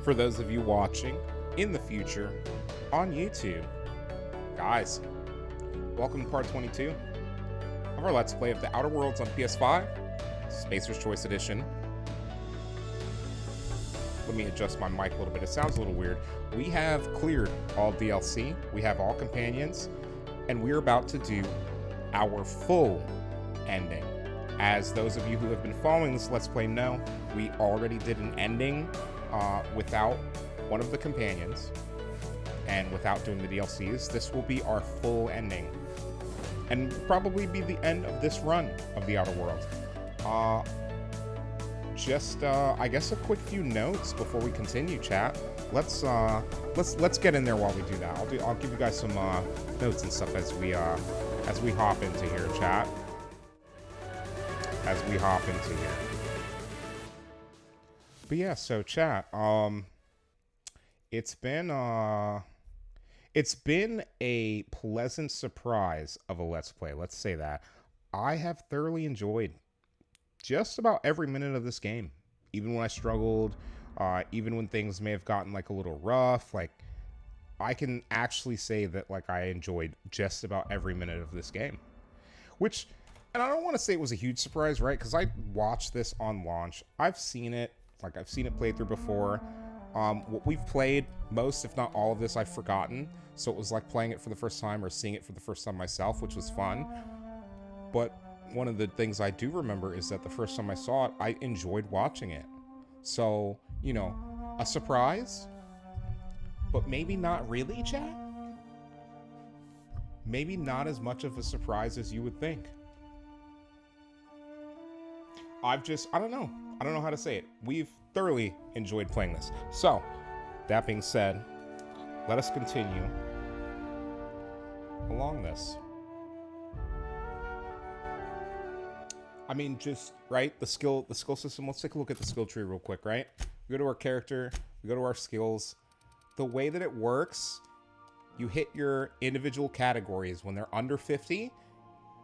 for those of you watching in the future on YouTube. Guys, welcome to part 22 of our Let's Play of The Outer Worlds on PS5, Spacer's Choice Edition. Let me adjust my mic a little bit. It sounds a little weird. We have cleared all DLC, we have all companions, and we're about to do our full ending. As those of you who have been following this Let's Play know, we already did an ending without one of the companions and without doing the DLCs. This will be our full ending and probably be the end of this run of the Outer Worlds. I guess a quick few notes before we continue, chat. Let's get in there while we do that. I'll give you guys some notes and stuff as we hop into here, chat. As we hop into here. But yeah, so chat, it's been a pleasant surprise of a Let's Play, let's say that. I have thoroughly enjoyed just about every minute of this game. Even when I struggled, even when things may have gotten like a little rough, like I can actually say that like I enjoyed just about every minute of this game. Which, and I don't want to say it was a huge surprise, right? Because I watched this on launch. I've seen it played through before. What we've played, most if not all of this, I've forgotten. So it was like playing it for the first time or seeing it for the first time myself, which was fun. But one of the things I do remember is that the first time I saw it, I enjoyed watching it. So, you know, a surprise, but maybe not really, chat? Maybe not as much of a surprise as you would think. I don't know. I don't know how to say it. We've thoroughly enjoyed playing this. So, that being said, let us continue along this. I mean, just, right, the skill system. Let's take a look at the skill tree real quick, right? We go to our character, we go to our skills. The way that it works, you hit your individual categories. When they're under 50,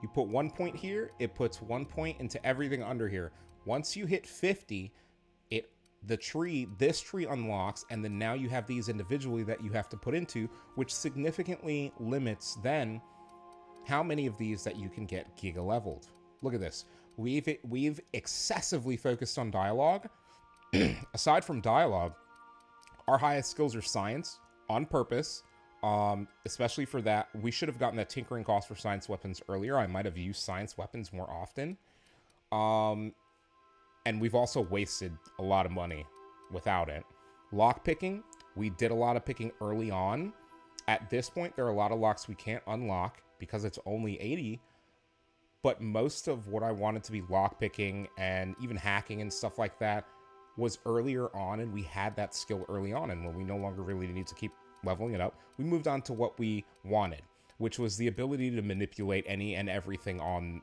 you put 1 point here, it puts 1 point into everything under here. Once you hit 50, this tree unlocks, and then now you have these individually that you have to put into, which significantly limits then how many of these that you can get giga leveled. Look at this. We've excessively focused on dialogue. Aside from dialogue, our highest skills are science on purpose. Especially for that, we should have gotten that tinkering cost for science weapons earlier. I might have used science weapons more often. And we've also wasted a lot of money without it. Lock picking, we did a lot of picking early on. At this point, there are a lot of locks we can't unlock because it's only 80. But most of what I wanted to be lock picking and even hacking and stuff like that was earlier on, and we had that skill early on. And when we no longer really need to keep leveling it up, we moved on to what we wanted, which was the ability to manipulate any and everything on,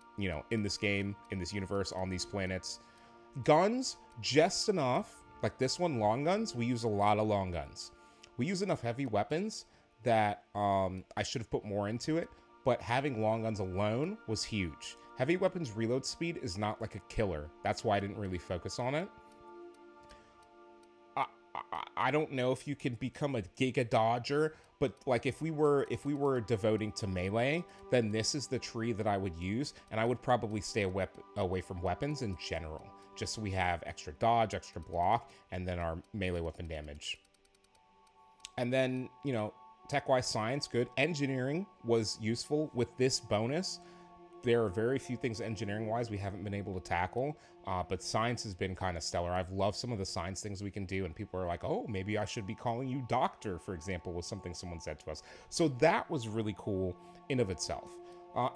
in this game, in this universe, on these planets. Guns, just enough. Like this one, long guns, we use a lot of long guns. We use enough heavy weapons that I should have put more into it, but having long guns alone was huge. Heavy weapons reload speed is not like a killer. That's why I didn't really focus on it. I don't know if you can become a Giga Dodger, but like if we were devoting to melee, then this is the tree that I would use, and I would probably stay away from weapons in general, just so we have extra dodge, extra block, and then our melee weapon damage. And then, tech-wise, science, good. Engineering was useful with this bonus. There are very few things engineering-wise we haven't been able to tackle, but science has been kind of stellar. I've loved some of the science things we can do, and people are like, oh, maybe I should be calling you doctor, for example, was something someone said to us. So that was really cool in of itself.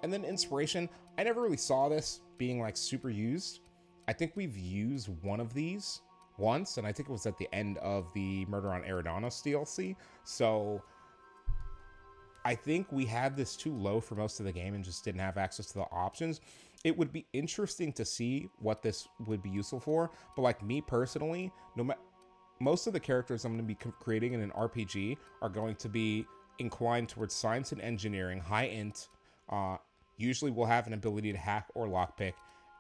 And then inspiration, I never really saw this being like super used. I think we've used one of these once, and I think it was at the end of the Murder on Eridanos DLC. So I think we had this too low for most of the game and just didn't have access to the options. It would be interesting to see what this would be useful for, but like me personally, most of the characters I'm going to be creating in an RPG are going to be inclined towards science and engineering, high int. Usually will have an ability to hack or lockpick,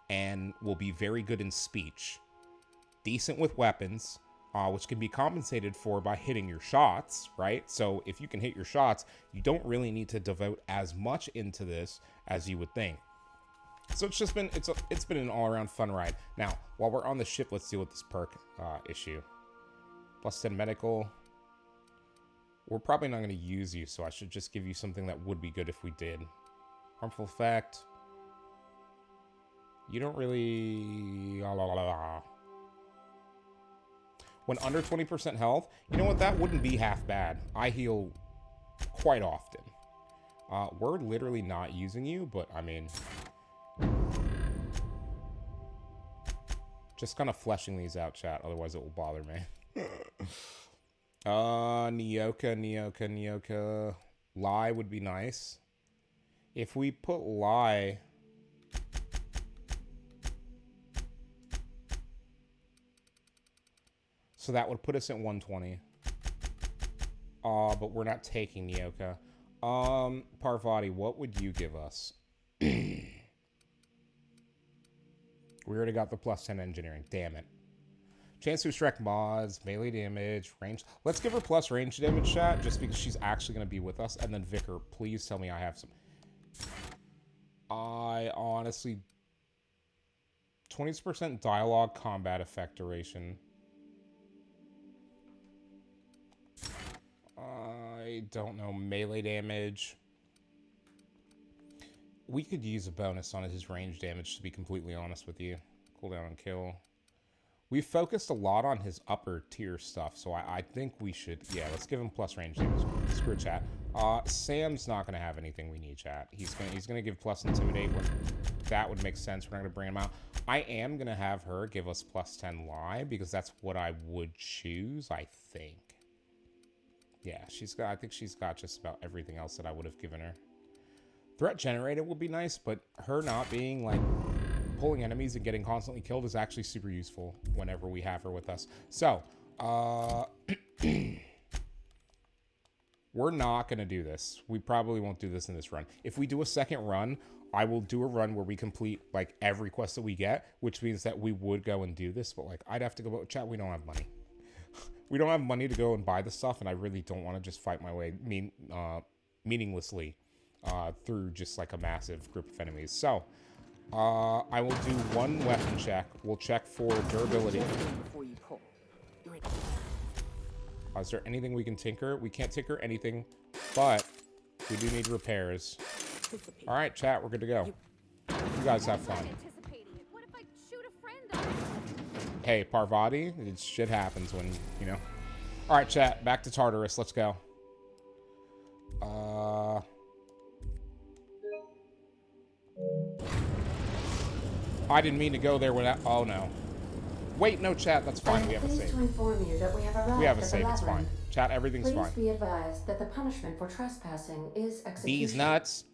and will be very good in speech, decent with weapons, which can be compensated for by hitting your shots, right? So if you can hit your shots, you don't really need to devote as much into this as you would think. So it's just been it's been an all-around fun ride. Now, while we're on the ship, let's deal with this perk issue. Plus 10 medical. We're probably not going to use you, so I should just give you something that would be good if we did. Harmful effect. You don't really... When under 20% health, you know what? That wouldn't be half bad. I heal quite often. We're literally not using you, but I mean... Just kind of fleshing these out, chat. Otherwise, it will bother me. Nyoka. Lie would be nice. If we put Lie... So that would put us at 120. But we're not taking Nyoka. Parvati, what would you give us? We already got the plus 10 engineering. Damn it. Chance to strike mods, melee damage, range. Let's give her plus range damage, chat, just because she's actually going to be with us. And then Vicar, please tell me I have some. I honestly... 20% dialogue combat effect duration. I don't know. Melee damage. We could use a bonus on his range damage, to be completely honest with you. Cooldown and kill. We focused a lot on his upper tier stuff, so I think we should... Yeah, let's give him plus range damage. Screw chat. Sam's not going to have anything we need, chat. He's gonna give plus intimidate. That would make sense. We're not going to bring him out. I am going to have her give us plus 10 lie, because that's what I would choose, I think. Yeah, I think she's got just about everything else that I would have given her. Threat generated would be nice, but her not being, like, pulling enemies and getting constantly killed is actually super useful whenever we have her with us. So, we're not going to do this. We probably won't do this in this run. If we do a second run, I will do a run where we complete, like, every quest that we get, which means that we would go and do this, but, like, I'd have to go... Chat, we don't have money. We don't have money to go and buy the stuff, and I really don't want to just fight my way meaninglessly through just like a massive group of enemies. So, I will do one weapon check. We'll check for durability. Is there anything we can tinker? We can't tinker anything, but we do need repairs. All right, chat, we're good to go. You guys have fun. Hey, Parvati, shit happens when, you know. All right, chat, back to Tartarus. Let's go. I didn't mean to go there without... Oh, no. Wait, no, chat, that's fine. We have a save. We have a save, it's fine. Chat, everything's fine. Please be advised that the punishment for trespassing is execution. These nuts.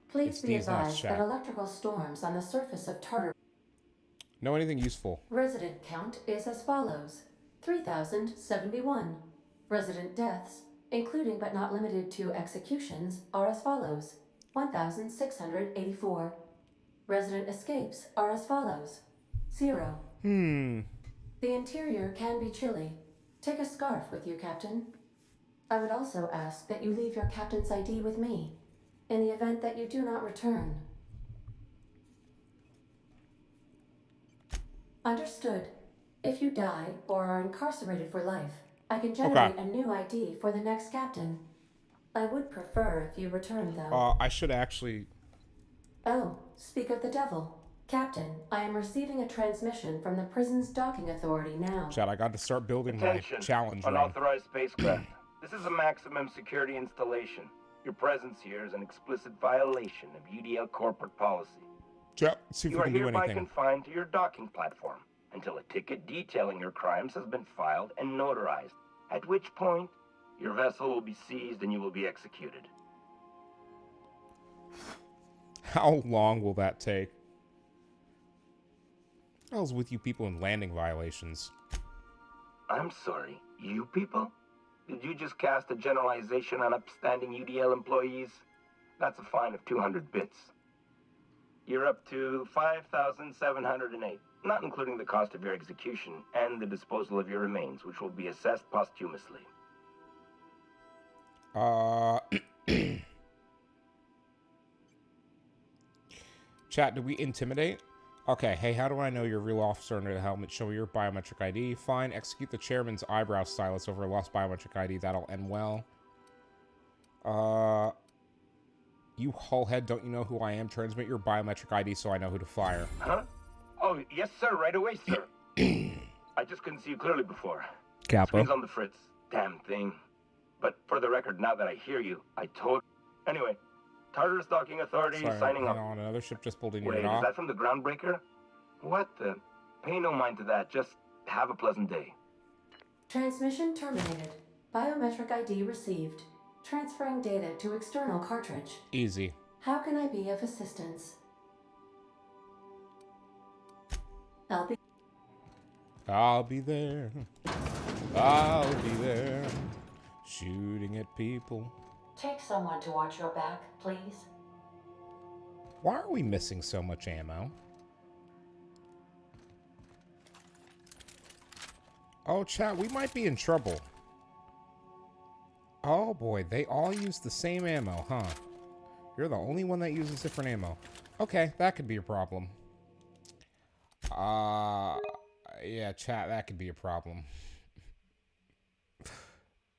Please be advised that electrical storms on the surface of Tartarus... Know anything useful? Resident count is as follows: 3,071. Resident deaths, including but not limited to executions, are as follows: 1,684. Resident escapes are as follows: 0. The interior can be chilly. Take a scarf with you, Captain. I would also ask that you leave your captain's ID with me, in the event that you do not return. Understood. If you die or are incarcerated for life, I can generate a new ID for the next captain. I would prefer if you return, though. I should actually... Oh, speak of the devil. Captain, I am receiving a transmission from the prison's docking authority now. Chat, I got to start building my challenge run. Unauthorized spacecraft. This is a maximum security installation. Your presence here is an explicit violation of UDL corporate policy. Chat, see if we can do anything. You are hereby confined to your docking platform until a ticket detailing your crimes has been filed and notarized, at which point your vessel will be seized and you will be executed. How long will that take? What else with you people in landing violations? I'm sorry, you people? Did you just cast a generalization on upstanding UDL employees? That's a fine of 200 bits. You're up to 5,708. not including the cost of your execution and the disposal of your remains, which will be assessed posthumously. Chat, do we intimidate? Okay, hey, how do I know you're a real officer under the helmet? Show me your biometric ID. Fine, execute the chairman's eyebrow stylus over a lost biometric ID. That'll end well. You hullhead, don't you know who I am? Transmit your biometric ID so I know who to fire. Huh? Oh, yes, sir, right away, sir. I just couldn't see you clearly before. Kappa. Screen's on the fritz. Damn thing. But for the record, now that I hear you, I told... Anyway, Tartar Stalking Authority signing hang off. on, another ship just pulled in your Wait, dock. is that from the Groundbreaker? What the... Pay no mind to that, just have a pleasant day. Transmission terminated. Biometric ID received. Transferring data to external cartridge. Easy. How can I be of assistance? I'll be there. I'll be there. Shooting at people. Take someone to watch your back, please. Why are we missing so much ammo? Oh, chat, we might be in trouble. Oh boy, they all use the same ammo, huh? You're the only one that uses different ammo. Okay, that could be a problem. Yeah, chat, that could be a problem.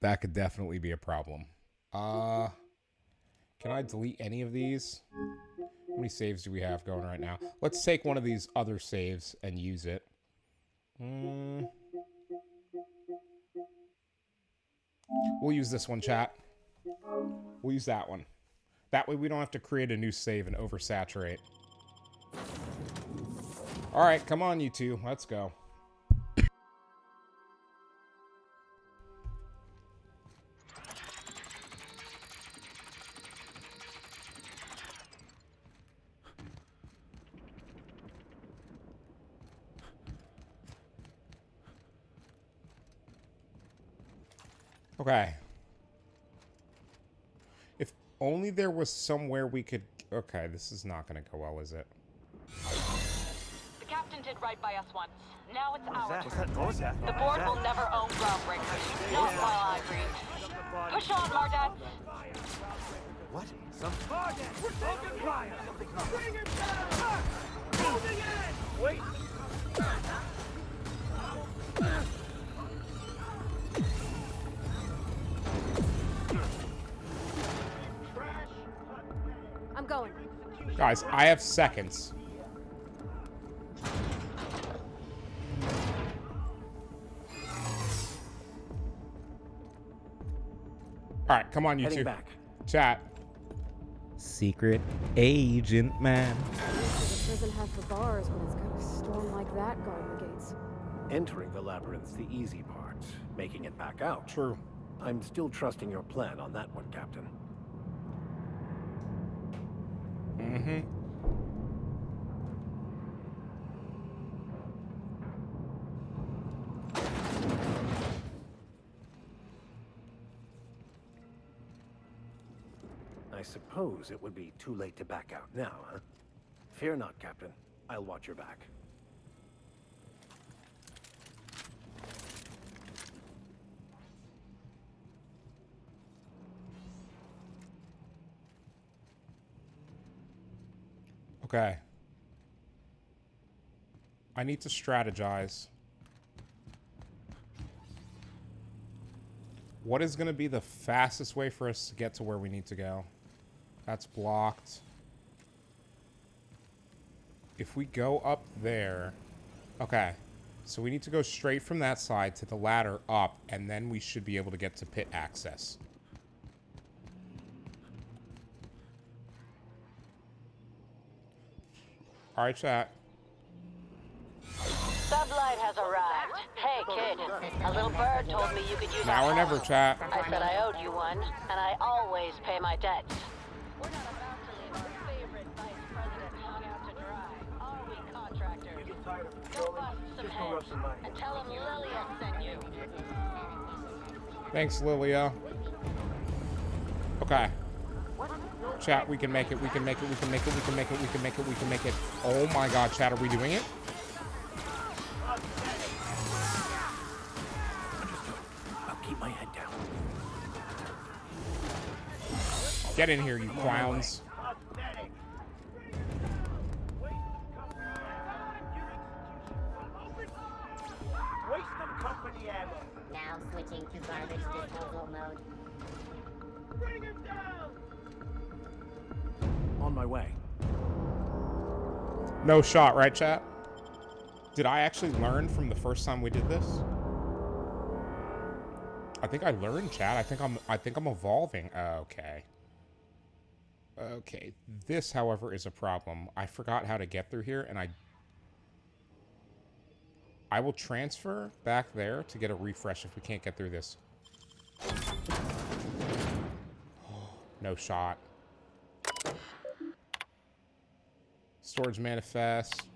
That could definitely be a problem. Can I delete any of these? How many saves do we have going right now? Let's take one of these other saves and use it. We'll use this one, chat. We'll use that one. That way we don't have to create a new save and oversaturate. Alright, come on, you two. Let's go. Okay. If only there was somewhere we could... Okay, this is not going to go well, is it? The captain did right by us once. Now it's our turn. What was that? The board will never own Groundbreakers. Not while I breathe. Push on, Mardet! What? Some... Mardet! We're taking fire! Bring it down! Moving in! Wait! I'm going. Guys, I have seconds. Alright, come on, you two. back. Chat. Secret agent man. The prison have for bars when it's got a storm like that guarding the gates. Entering the labyrinth's the easy part. Making it back out. True. I'm still trusting your plan on that one, Captain. Mm-hmm. I suppose it would be too late to back out now, huh? Fear not, Captain. I'll watch your back. Okay. I need to strategize. What is going to be the fastest way for us to get to where we need to go? That's blocked. If we go up there... Okay. So we need to go straight from that side to the ladder up, and then we should be able to get to pit access. Alright, chat. Sublight has arrived. Hey, kid. A little bird told me you could use Now our or never, help. chat. I said I owed you one, and I always pay my debts. We're not about to leave our favorite vice president hung out to dry, are we, contractors? Go bust some heads, and tell him Lilia sent you. Thanks, Lilia. Okay. Chat, we can make it, we can make it, we can make it, we can make it, we can make it, we can make it. Oh my god, chat, are we doing it? my head down. Get in here, you clowns. Waste of company ammo. Now switching to garbage disposal mode. Bring him down! On my way. No shot, right, chat? Did I actually learn from the first time we did this? I think I learned, chat. I think I'm evolving. Okay. Okay. This, however, is a problem. I forgot how to get through here, and I will transfer back there to get a refresh if we can't get through this. No shot. Storage manifest.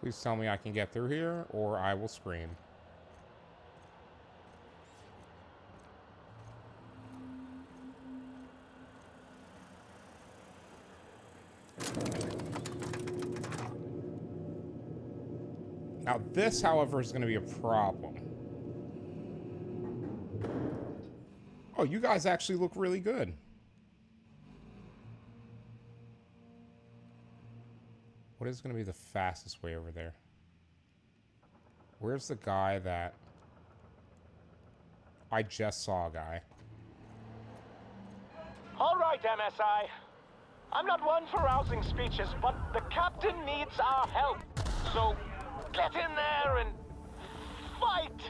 Please tell me I can get through here, or I will scream. Now this, however, is going to be a problem. Oh, you guys actually look really good. What is going to be the fastest way over there? Where's the guy that... I just saw a guy. All right, MSI. I'm not one for rousing speeches, but the captain needs our help. So, get in there and fight!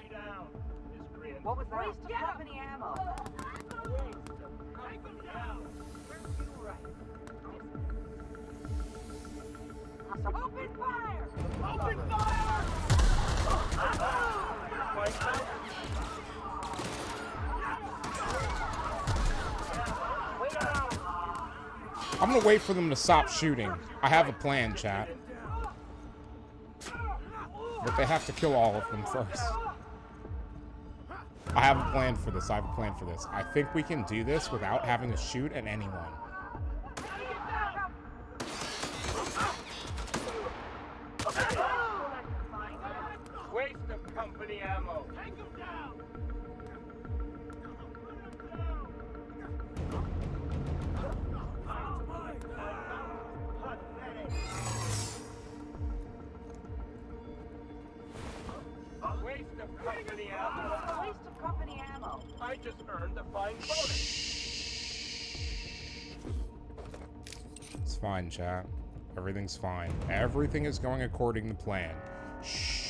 What was that? Waste of company ammo. Open fire! Open fire! I'm gonna wait for them to stop shooting. I have a plan, chat. But they have to kill all of them first. I have a plan for this. I have a plan for this. I think we can do this without having to shoot at anyone. Waste of company ammo. Take him down! Waste of company ammo. Waste of company ammo. I just earned a fine bonus. It's fine, chat. Everything's fine. Everything is going according to plan. Shh.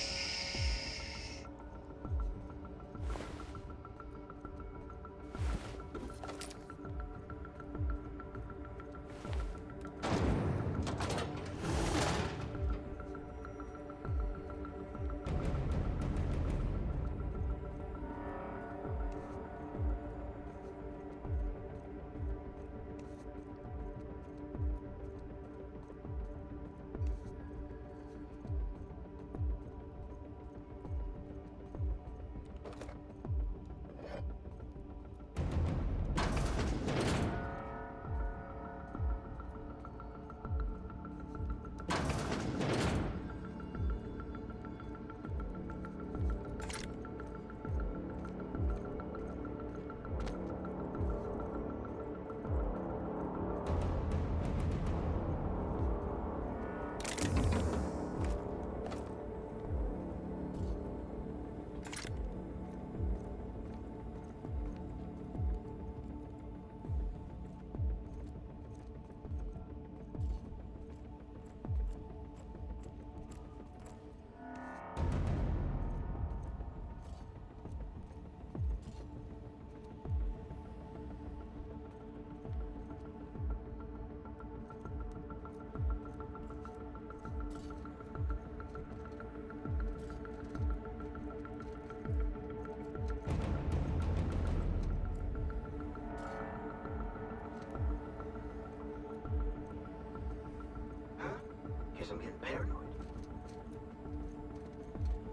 Guess I'm getting paranoid.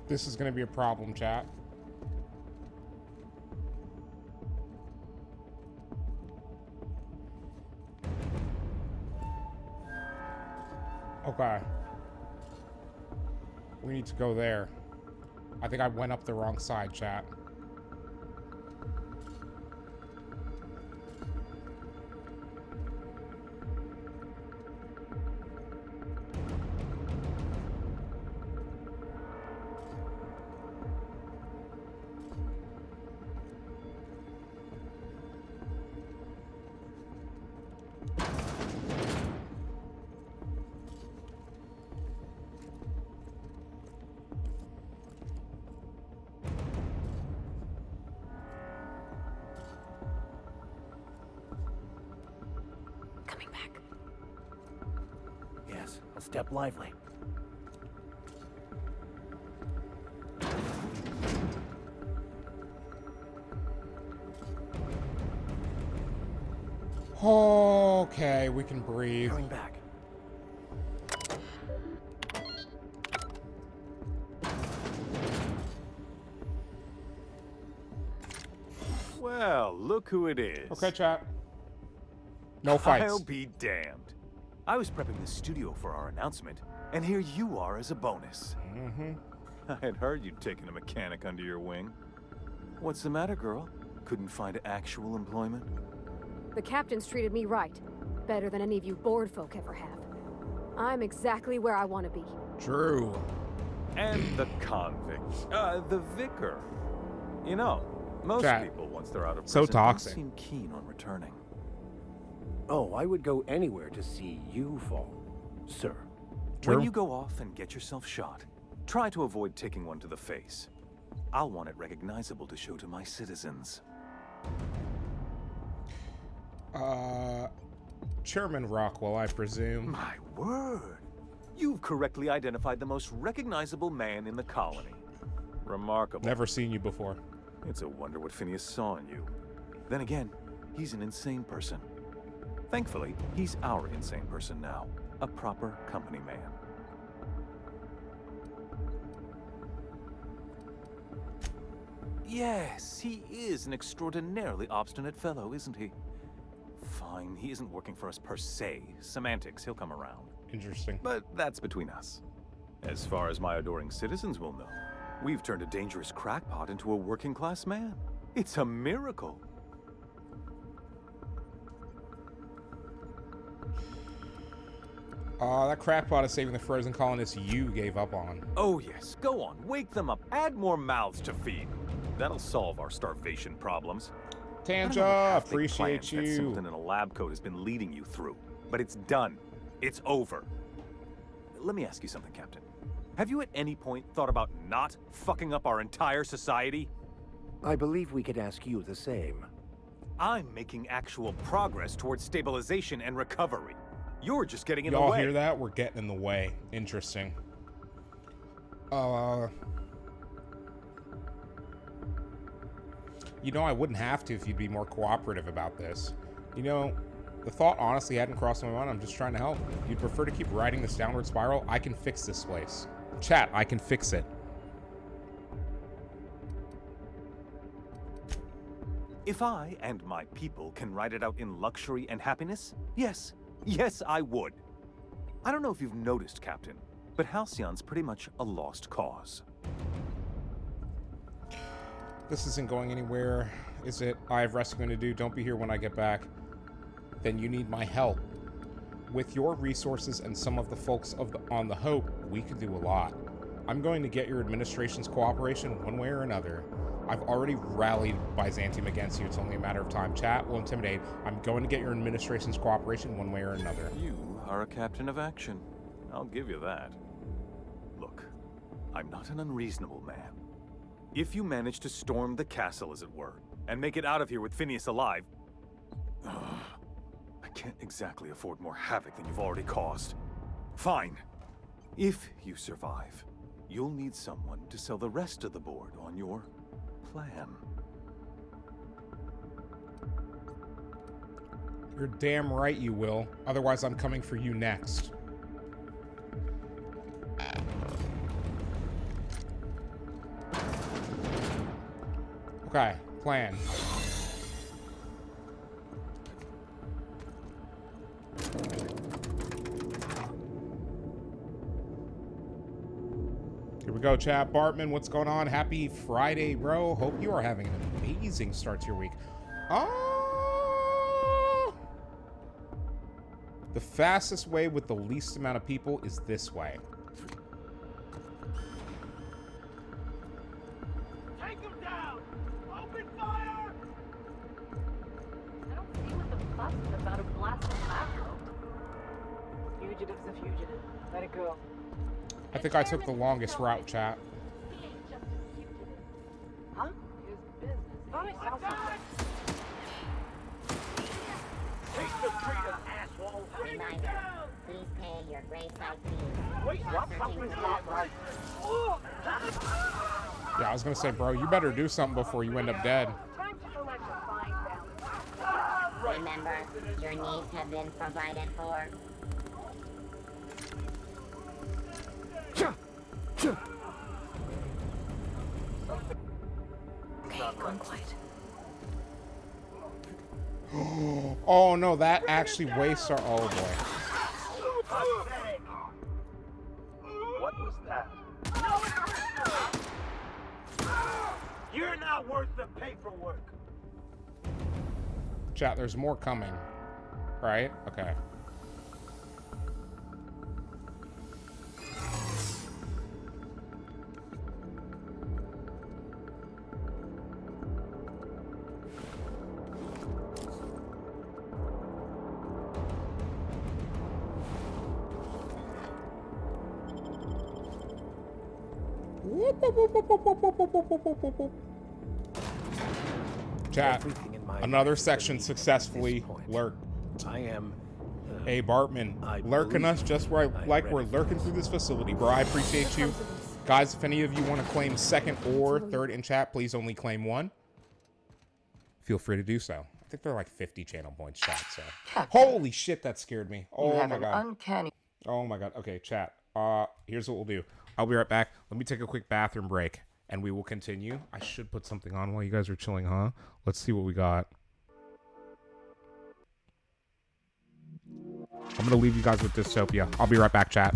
This is going to be a problem, chat. Okay. We need to go there. I think I went up the wrong side, chat. Coming back. Yes, a step lively. Okay, we can breathe. Coming back. Well, look who it is. Okay, chat. No fights. I'll be damned. I was prepping the studio for our announcement, and here you are as a bonus. I had heard you'd taken a mechanic under your wing. What's the matter, girl? Couldn't find actual employment? The captain's treated me right. Better than any of you bored folk ever have. I'm exactly where I want to be. True. And the convict. The vicar. You know, most Chat. people, once they're out of So prison, don't toxic. seem keen on returning. Oh, I would go anywhere to see you fall, sir. True. When you go off and get yourself shot, try to avoid taking one to the face. I'll want it recognizable to show to my citizens. Chairman Rockwell, I presume. My word! You've correctly identified the most recognizable man in the colony. Remarkable. Never seen you before. It's a wonder what Phineas saw in you. Then again, he's an insane person. Thankfully, he's our insane person now. A proper company man. Yes, he is an extraordinarily obstinate fellow, isn't he? Fine, he isn't working for us per se. Semantics, he'll come around. Interesting. But that's between us. As far as my adoring citizens will know, we've turned a dangerous crackpot into a working-class man. It's a miracle. That crackpot is saving the frozen colonists you gave up on. Oh yes, go on, wake them up, add more mouths to feed. That'll solve our starvation problems. I don't know what Tanja, half-baked appreciate plans that you. simpleton in a lab coat has been leading you through, but it's done. It's over. Let me ask you something, Captain. Have you at any point thought about not fucking up our entire society? I believe we could ask you the same. I'm making actual progress towards stabilization and recovery. You're just getting in the Y'all way. hear that? We're getting in the way. Interesting. You know, I wouldn't have to if you'd be more cooperative about this. You know, the thought honestly hadn't crossed my mind. I'm just trying to help. You'd prefer to keep riding this downward spiral? I can fix this place. Chat, I can fix it. If I and my people can ride it out in luxury and happiness, yes, I would. I don't know if you've noticed, Captain, but Halcyon's pretty much a lost cause. This isn't going anywhere, is it? I have rescuing to do. Don't be here when I get back. Then you need my help. With your resources and some of the folks on the Hope, we could do a lot. I'm going to get your administration's cooperation one way or another. I've already rallied Byzantium against you. It's only a matter of time. Chat will intimidate. I'm going to get your administration's cooperation one way or another. You are a captain of action. I'll give you that. Look, I'm not an unreasonable man. If you manage to storm the castle, as it were, and make it out of here with Phineas alive, I can't exactly afford more havoc than you've already caused. Fine. If you survive, you'll need someone to sell the rest of the board on your plan. You're damn right you will. Otherwise, I'm coming for you next. Okay, plan. Here we go, chat. Bartman, what's going on? Happy Friday, bro. Hope you are having an amazing start to your week. Oh! The fastest way with the least amount of people is this way. Take him down! Open fire! I don't see what the fuss is about a blasted macro. Fugitive's a fugitive. Let it go. I think I took the longest route, chat. He ain't just a fugitive. Huh? His business. Thought I saw something. Take the freedom, asshole! Reminder, please pay your graveside fees. Wait, what? Something's not right. Yeah, I was gonna say, bro, you better do something before you end up dead. Time to collect a fine balance. Remember, your needs have been provided for. Okay, going quiet. Oh no, that actually wastes our. Oh boy. What was that? You're not worth the paperwork. Chat, there's more coming. Right? Okay. Chat, another section successfully lurked. I am. Hey, Bartman, lurking us just right, like we're lurking through this facility, bro. I appreciate you. Guys, if any of you want to claim second or third in chat, please only claim one. Feel free to do so. I think there are like 50 channel points, chat, so. Holy shit, that scared me. Oh my god. Uncanny. Oh my god. Okay, chat. Here's what we'll do. I'll be right back. Let me take a quick bathroom break, and we will continue. I should put something on while you guys are chilling, huh? Let's see what we got. I'm gonna leave you guys with Dystopia. I'll be right back, chat.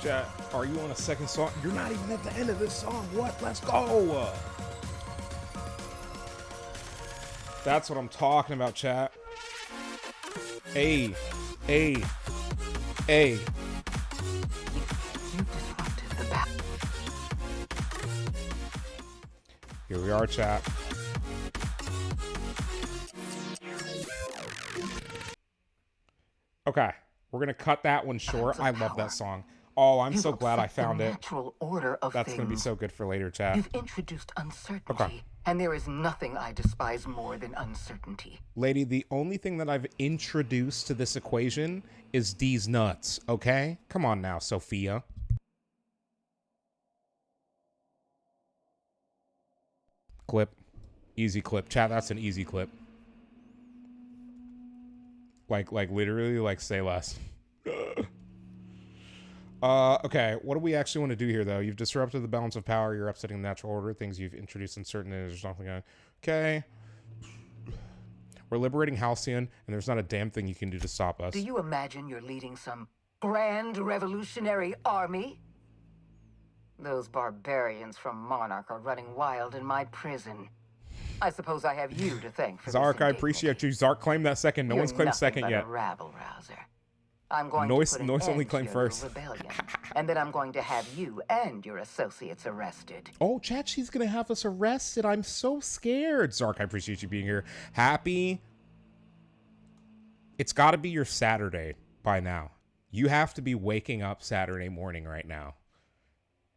Chat, are you on a second song? You're not even at the end of this song. What? Let's go. That's what I'm talking about, chat. Hey. Hey. Hey. Here we are, chat. Okay, we're gonna cut that one short. I love that song. Oh, I'm so glad I found it. That's gonna be so good for later, chat. You've introduced uncertainty, Okay. and there is nothing I despise more than uncertainty. Lady, the only thing that I've introduced to this equation is D's nuts, okay? Come on now, Sophia. Clip. Easy clip. Chat, that's an easy clip. Like literally, like, say less. Okay, what do we actually want to do here, though? You've disrupted the balance of power. You're upsetting the natural order. Things you've introduced uncertain. There's nothing on. Okay. We're liberating Halcyon, and there's not a damn thing you can do to stop us. Do you imagine you're leading some grand revolutionary army? Those barbarians from Monarch are running wild in my prison. I suppose I have you to thank for Zark, this I appreciate you. Zark claimed that second. No one's claimed second yet. A rabble rouser. I'm going Noise, to put an Noise only end claimed to your first. rebellion, and then I'm going to have you and your associates arrested. Oh, chat, she's gonna have us arrested. I'm so scared. Zark, I appreciate you being here. Happy. It's got to be your Saturday by now. You have to be waking up Saturday morning right now.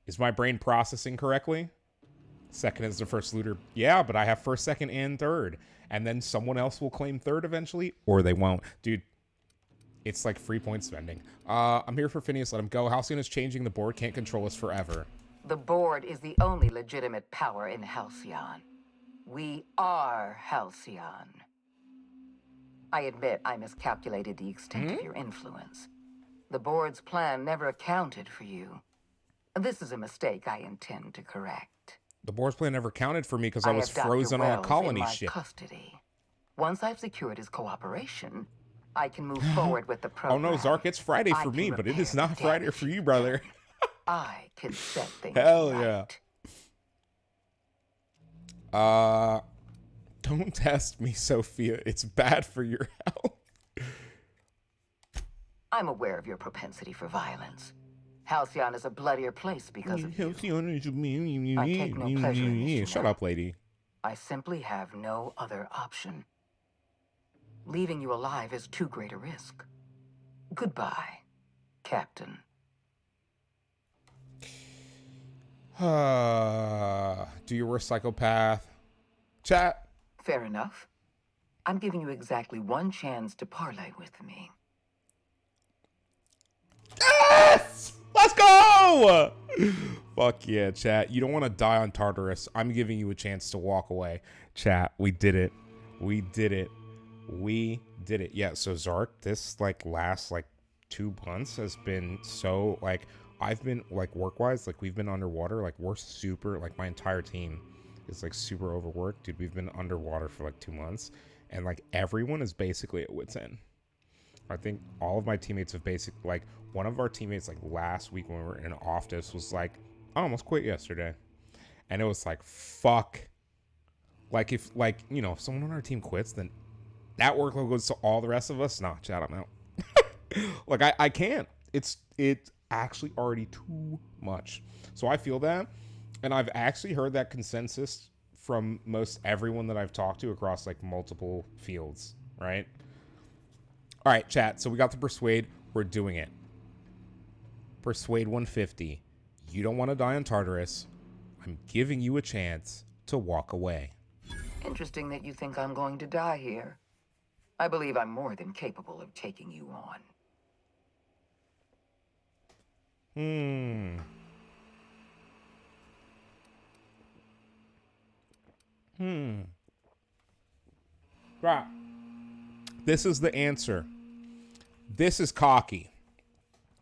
Is my brain processing correctly? Second is the first looter. Yeah, but I have first, second, and third. And then someone else will claim third eventually, or they won't. Dude, it's like free point spending. I'm here for Phineas. Let him go. Halcyon is changing. The board can't control us forever. The board is the only legitimate power in Halcyon. We are Halcyon. I admit I miscalculated the extent of your influence. The board's plan never accounted for you. This is a mistake I intend to correct. The board's plan never counted for me because I was frozen on a colony ship. Custody. Once I've secured his cooperation, I can move forward with the Oh program. no, Zark, it's Friday for me, but it is not Friday for you, brother. I can set things Hell right. yeah. Don't test me, Sophia. It's bad for your health. I'm aware of your propensity for violence. Halcyon is a bloodier place because of you. I take no pleasure in this, Shut up, lady. I simply have no other option. Leaving you alive is too great a risk. Goodbye, Captain. Do your worst, psychopath. Chat. Fair enough. I'm giving you exactly one chance to parlay with me. Yes! Let's go! Fuck yeah, chat. You don't want to die on Tartarus. I'm giving you a chance to walk away. Chat, we did it. We did it. We did it. Yeah, so Zark, this last 2 months has been so I've been work-wise, we've been underwater. We're super, my entire team is super overworked. Dude, we've been underwater for 2 months. And everyone is basically at wit's end. I think all of my teammates have basically, one of our teammates, last week when we were in office was I almost quit yesterday. And it was fuck. If someone on our team quits, then that workload goes to all the rest of us. Nah, chat, I'm out. I can't. It's actually already too much. So I feel that. And I've actually heard that consensus from most everyone that I've talked to across multiple fields, right? All right, chat. So we got the Persuade. We're doing it. Persuade 150. You don't want to die on Tartarus. I'm giving you a chance to walk away. Interesting that you think I'm going to die here. I believe I'm more than capable of taking you on. Right. This is the answer. This is cocky.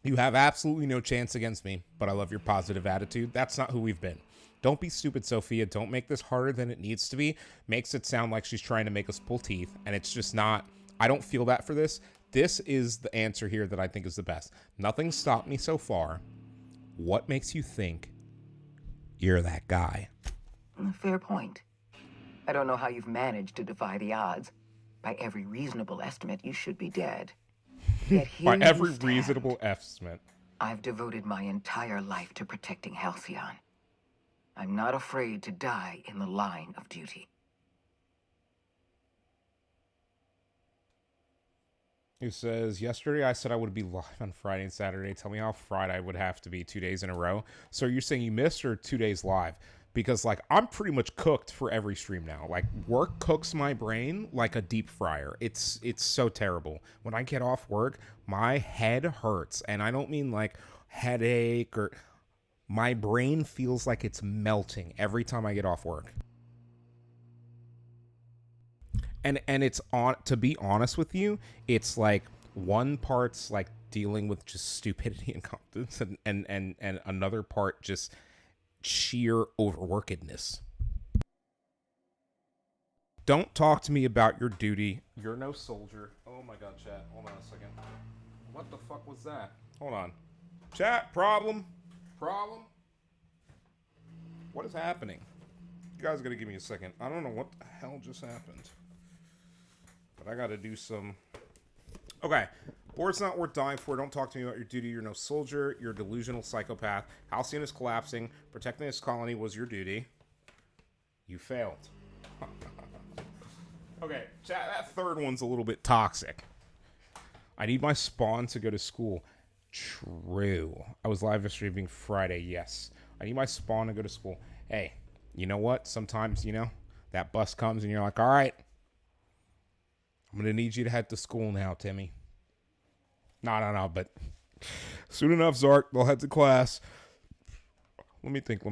You have absolutely no chance against me, but I love your positive attitude. That's not who we've been. Don't be stupid, Sophia. Don't make this harder than it needs to be. Makes it sound like she's trying to make us pull teeth, and it's just not. I don't feel that for this. This is the answer here that I think is the best. Nothing stopped me so far. What makes you think you're that guy? Fair point. I don't know how you've managed to defy the odds. By every reasonable estimate, you should be dead. Yet here By you every stand. reasonable estimate. I've devoted my entire life to protecting Halcyon. I'm not afraid to die in the line of duty. Who says, yesterday I said I would be live on Friday and Saturday. Tell me how Friday I would have to be 2 days in a row. So you're saying you missed or 2 days live? Because, like, I'm pretty much cooked for every stream now. Like, work cooks my brain like a deep fryer. It's so terrible. When I get off work, my head hurts. And I don't mean, like, headache or... My brain feels like it's melting every time I get off work. And it's on, to be honest with you, it's like one part's like dealing with just stupidity and incompetence and another part just sheer overworkedness. Don't talk to me about your duty. You're no soldier. Oh my god, chat. Hold on a second. What the fuck was that? Hold on. Chat, problem? What is happening? You guys gotta give me a second. I don't know what the hell just happened. But I gotta do some... Okay. Board's not worth dying for. Don't talk to me about your duty. You're no soldier. You're a delusional psychopath. Halcyon is collapsing. Protecting this colony was your duty. You failed. Okay, chat, that third one's a little bit toxic. I need my spawn to go to school. True. I was live streaming Friday, yes. I need my spawn to go to school. Hey, you know what? Sometimes, you know, that bus comes and you're like, all right, I'm going to need you to head to school now, Timmy. No, but soon enough, Zark, they'll head to class. Let me think.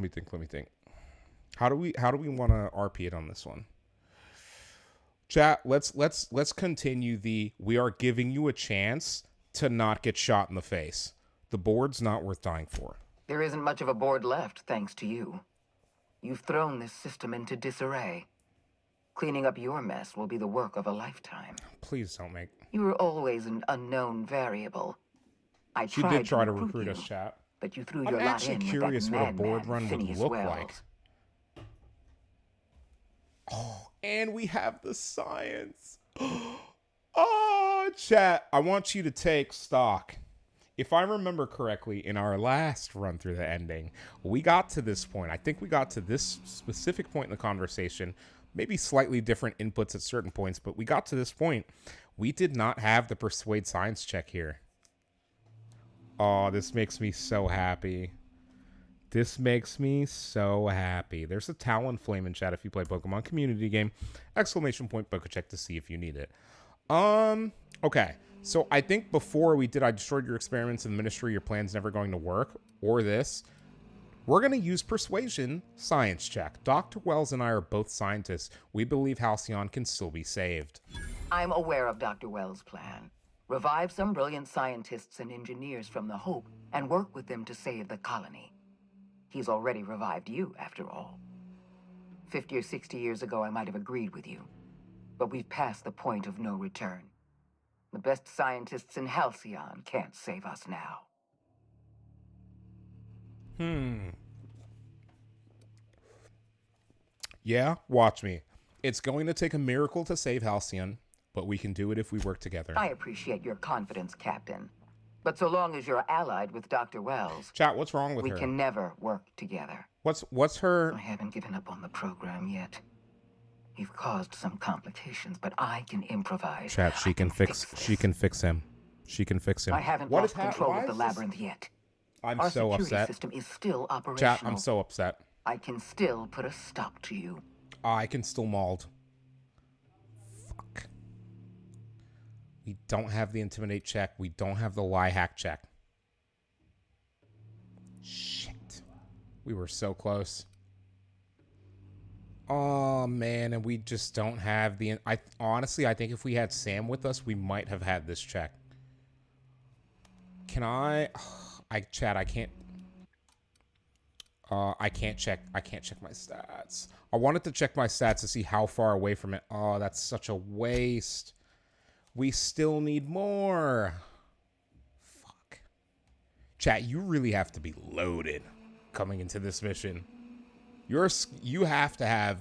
How do we want to RP it on this one? Chat, let's continue the we are giving you a chance to not get shot in the face. The board's not worth dying for. There isn't much of a board left, thanks to you. You've thrown this system into disarray. Cleaning up your mess will be the work of a lifetime. Please don't make... You were always an unknown variable. She did try to recruit us, chat. But you threw your lot in with that curious what a board madman, run would Phineas look Wells. like. Oh, and we have the science. Oh, chat, I want you to take stock. If I remember correctly, in our last run through the ending, we got to this point. I think we got to this specific point in the conversation, maybe slightly different inputs at certain points, but we got to this point. We did not have the persuade science check here. Oh, this makes me so happy. This makes me so happy. There's a Talonflame in chat if you play Pokemon community game. Exclamation point Poke check to see if you need it. Okay. So I think before we did I destroyed your experiments in the ministry, your plan's never going to work, or this. We're going to use persuasion science check. Dr. Wells and I are both scientists. We believe Halcyon can still be saved. I'm aware of Dr. Wells' plan. Revive some brilliant scientists and engineers from the Hope and work with them to save the colony. He's already revived you, after all. 50 or 60 years ago, I might have agreed with you. But we've passed the point of no return. The best scientists in Halcyon can't save us now. Yeah, watch me. It's going to take a miracle to save Halcyon, but we can do it if we work together. I appreciate your confidence, Captain. But so long as you're allied with Dr. Wells... Chat, what's wrong with her? We can never work together. What's her... I haven't given up on the program yet. You've caused some complications, but I can improvise. Chat, she can fix him. She can fix him. I haven't lost control of the labyrinth yet. I'm Our so security upset. system is still operational. Chat, I'm so upset. I can still put a stop to you. I can still mauled. Fuck. We don't have the intimidate check. We don't have the lie hack check. Shit. We were so close. Oh man, and we just don't have the... honestly, I think if we had Sam with us, we might have had this check. Can I... Chat, I can't... I can't check my stats. I wanted to check my stats to see how far away from it. Oh, that's such a waste. We still need more. Fuck. Chat, you really have to be loaded coming into this mission. You have to have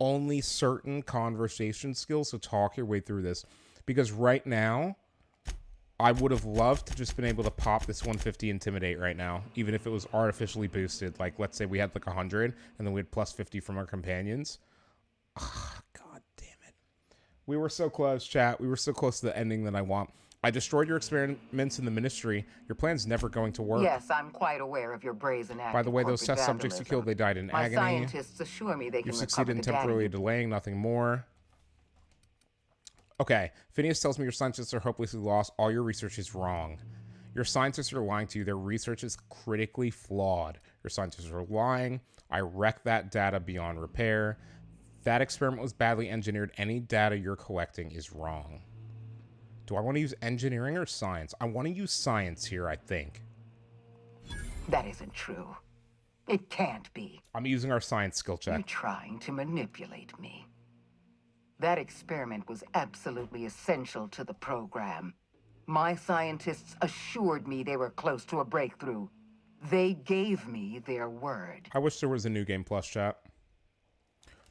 only certain conversation skills to talk your way through this. Because right now, I would have loved to just been able to pop this 150 Intimidate right now, even if it was artificially boosted. Like, let's say we had like 100, and then we had plus 50 from our companions. Oh, God damn it. We were so close, chat. We were so close to the ending that I want. I destroyed your experiments in the ministry. Your plan's never going to work. Yes, I'm quite aware of your brazen act. By the way, those corporate test subjects you killed, they died in My agony. scientists assure me they can You've recover succeeded in the temporarily data. delaying, nothing more. Okay, Phineas tells me your scientists are hopelessly lost. All your research is wrong. Your scientists are lying to you. Their research is critically flawed. Your scientists are lying. I wrecked that data beyond repair. That experiment was badly engineered. Any data you're collecting is wrong. Do I want to use engineering or science? I want to use science here, I think. That isn't true. It can't be. I'm using our science skill check. You're trying to manipulate me. That experiment was absolutely essential to the program. My scientists assured me they were close to a breakthrough. They gave me their word. I wish there was a New Game Plus chat.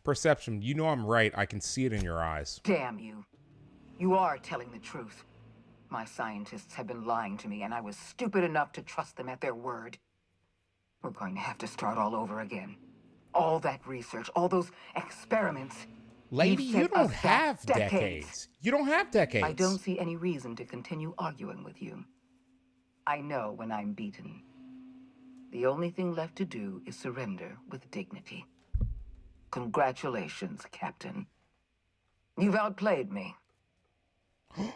Perception, you know I'm right. I can see it in your eyes. Damn you. You are telling the truth. My scientists have been lying to me, and I was stupid enough to trust them at their word. We're going to have to start all over again. All that research, all those experiments. Lady, You've you set don't us back have decades. You don't have decades. I don't see any reason to continue arguing with you. I know when I'm beaten. The only thing left to do is surrender with dignity. Congratulations, Captain. You've outplayed me.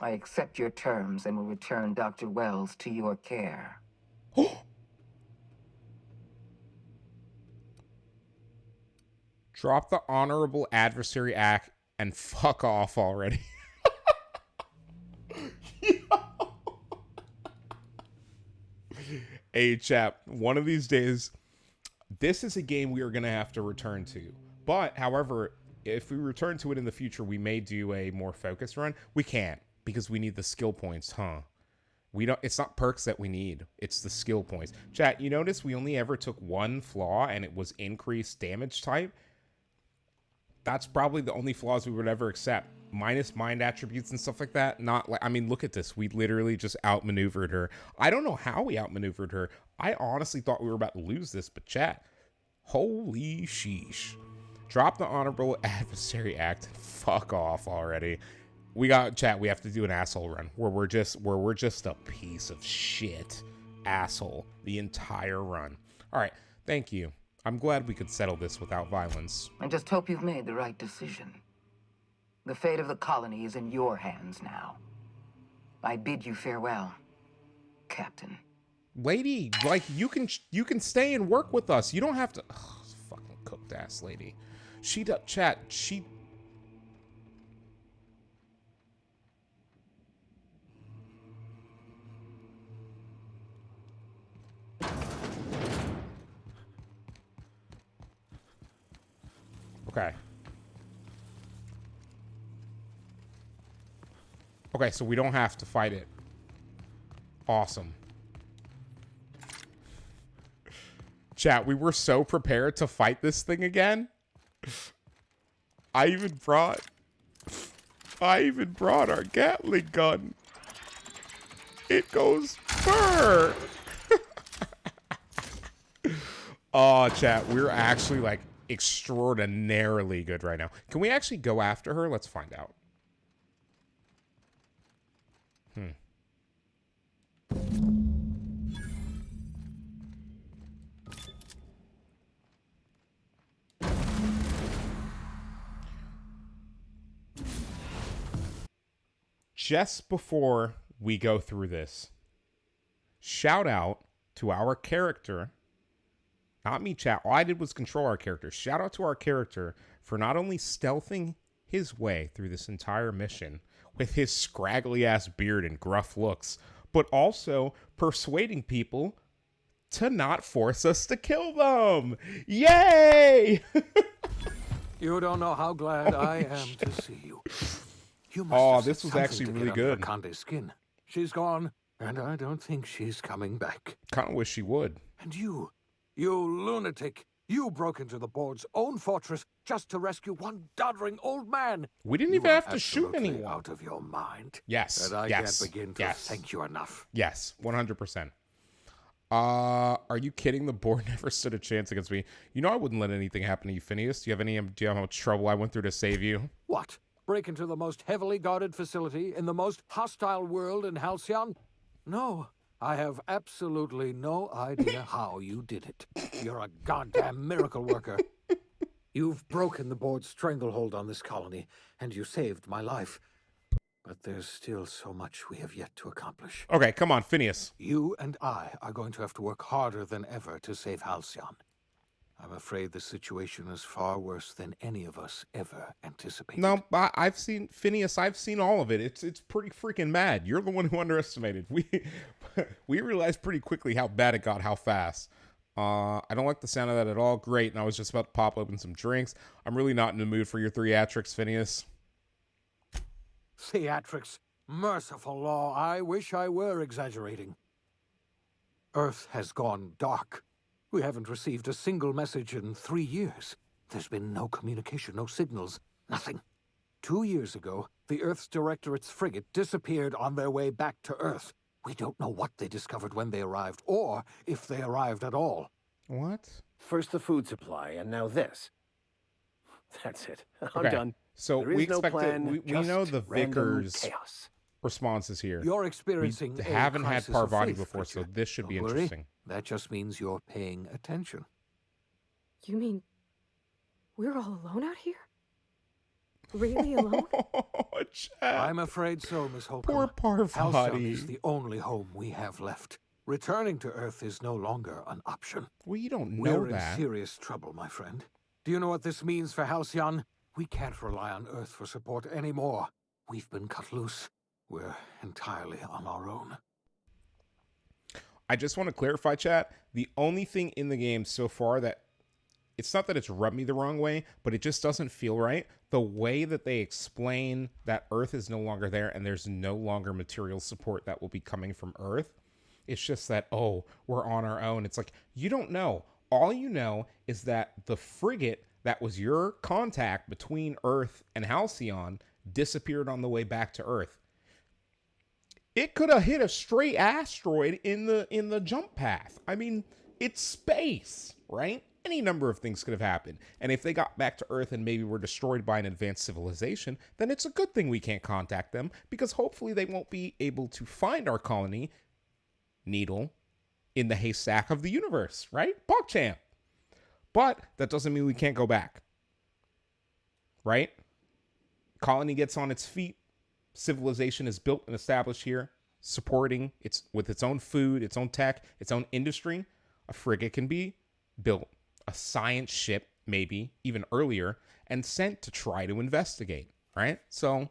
I accept your terms and will return Dr. Wells to your care. Drop the honorable adversary act and fuck off already. Hey, chap, one of these days, this is a game we are going to have to return to. But, however, if we return to it in the future, we may do a more focused run. We can't, because we need the skill points, huh? We don't. It's not perks that we need. It's the skill points. Chat, you notice we only ever took one flaw, and it was increased damage type. That's probably the only flaws we would ever accept. Minus mind attributes and stuff like that. Not like, I mean, look at this. We literally just outmaneuvered her. I don't know how we outmaneuvered her. I honestly thought we were about to lose this, but chat, holy sheesh. Drop the honorable adversary act and fuck off already. We got, chat, we have to do an asshole run where we're just a piece of shit asshole the entire run. All right, thank you. I'm glad we could settle this without violence. I just hope you've made the right decision. The fate of the colony is in your hands now. I bid you farewell, Captain. Lady, like, you can stay and work with us. You don't have to. Oh, fucking cooked ass lady. She does, chat, she. Okay. Okay, so we don't have to fight it. Awesome. Chat, we were so prepared to fight this thing again. I even brought our Gatling gun. It goes burr. Oh, chat, we're actually like extraordinarily good right now. Can we actually go after her? Let's find out. Just before we go through this, shout out to our character. Not me, chat. All I did was control our character. Shout out to our character for not only stealthing his way through this entire mission with his scraggly ass beard and gruff looks, but also persuading people to not force us to kill them. Yay! You don't know how glad I am to see you. You must Oh, have this said was something actually to really get under good. Conde's skin. She's gone. And I don't think she's coming back. Kind of wish she would. And you lunatic, you broke into the board's own fortress just to rescue one doddering old man. We didn't You even are have to shoot absolutely anyone. out of your mind. Yes. And I yes. can't begin to yes. thank you enough. Yes. 100%. Are you kidding? The board never stood a chance against me. You know I wouldn't let anything happen to you, Phineas. Do you have how much trouble I went through to save you? What? Break into the most heavily guarded facility in the most hostile world in Halcyon? No, I have absolutely no idea how you did it. You're a goddamn miracle worker. You've broken the board's stranglehold on this colony, and you saved my life. But there's still so much we have yet to accomplish. Okay, come on, Phineas. You and I are going to have to work harder than ever to save Halcyon. I'm afraid the situation is far worse than any of us ever anticipated. No, I've seen Phineas. I've seen all of it. It's pretty freaking mad. You're the one who underestimated. We realized pretty quickly how bad it got, how fast. I don't like the sound of that at all. Great, and I was just about to pop open some drinks. I'm really not in the mood for your theatrics, Phineas. Theatrics. Merciful law, I wish I were exaggerating. Earth has gone dark. We haven't received a single message in 3 years. There's been no communication, no signals, nothing. 2 years ago, the Earth's Directorate's frigate disappeared on their way back to Earth. We don't know what they discovered when they arrived, or if they arrived at all. What? First the food supply, and now this. That's it. I'm Okay. done. So There is we no expect plan, we just know the random Vickers chaos. responses here. You're experiencing We a haven't had crisis of Parvati faith, before, so Richard. this should be Don't worry. interesting. That just means you're paying attention. You mean we're all alone out here? Really alone? Oh, Chad. I'm afraid so, Miss Holcomb. Poor Halcyon Parvati. is the only home we have left. Returning to Earth is no longer an option. Well, you don't know We're that. in serious trouble, my friend. Do you know what this means for Halcyon? We can't rely on Earth for support anymore. We've been cut loose. We're entirely on our own. I just want to clarify, chat. The only thing in the game so far that it's not that it's rubbed me the wrong way, but it just doesn't feel right. The way that they explain that Earth is no longer there and there's no longer material support that will be coming from Earth. It's just that, oh, we're on our own. It's like, you don't know. All you know is that the frigate that was your contact between Earth and Halcyon disappeared on the way back to Earth. It could have hit a straight asteroid in the jump path. I mean, it's space, right? Any number of things could have happened. And if they got back to Earth and maybe were destroyed by an advanced civilization, then it's a good thing we can't contact them, because hopefully they won't be able to find our colony, needle, in the haystack of the universe, right? PogChamp. But that doesn't mean we can't go back, right? Colony gets on its feet. Civilization is built and established here, supporting its with its own food, its own tech, its own industry. A frigate can be built, a science ship maybe even earlier, and sent to try to investigate, right? So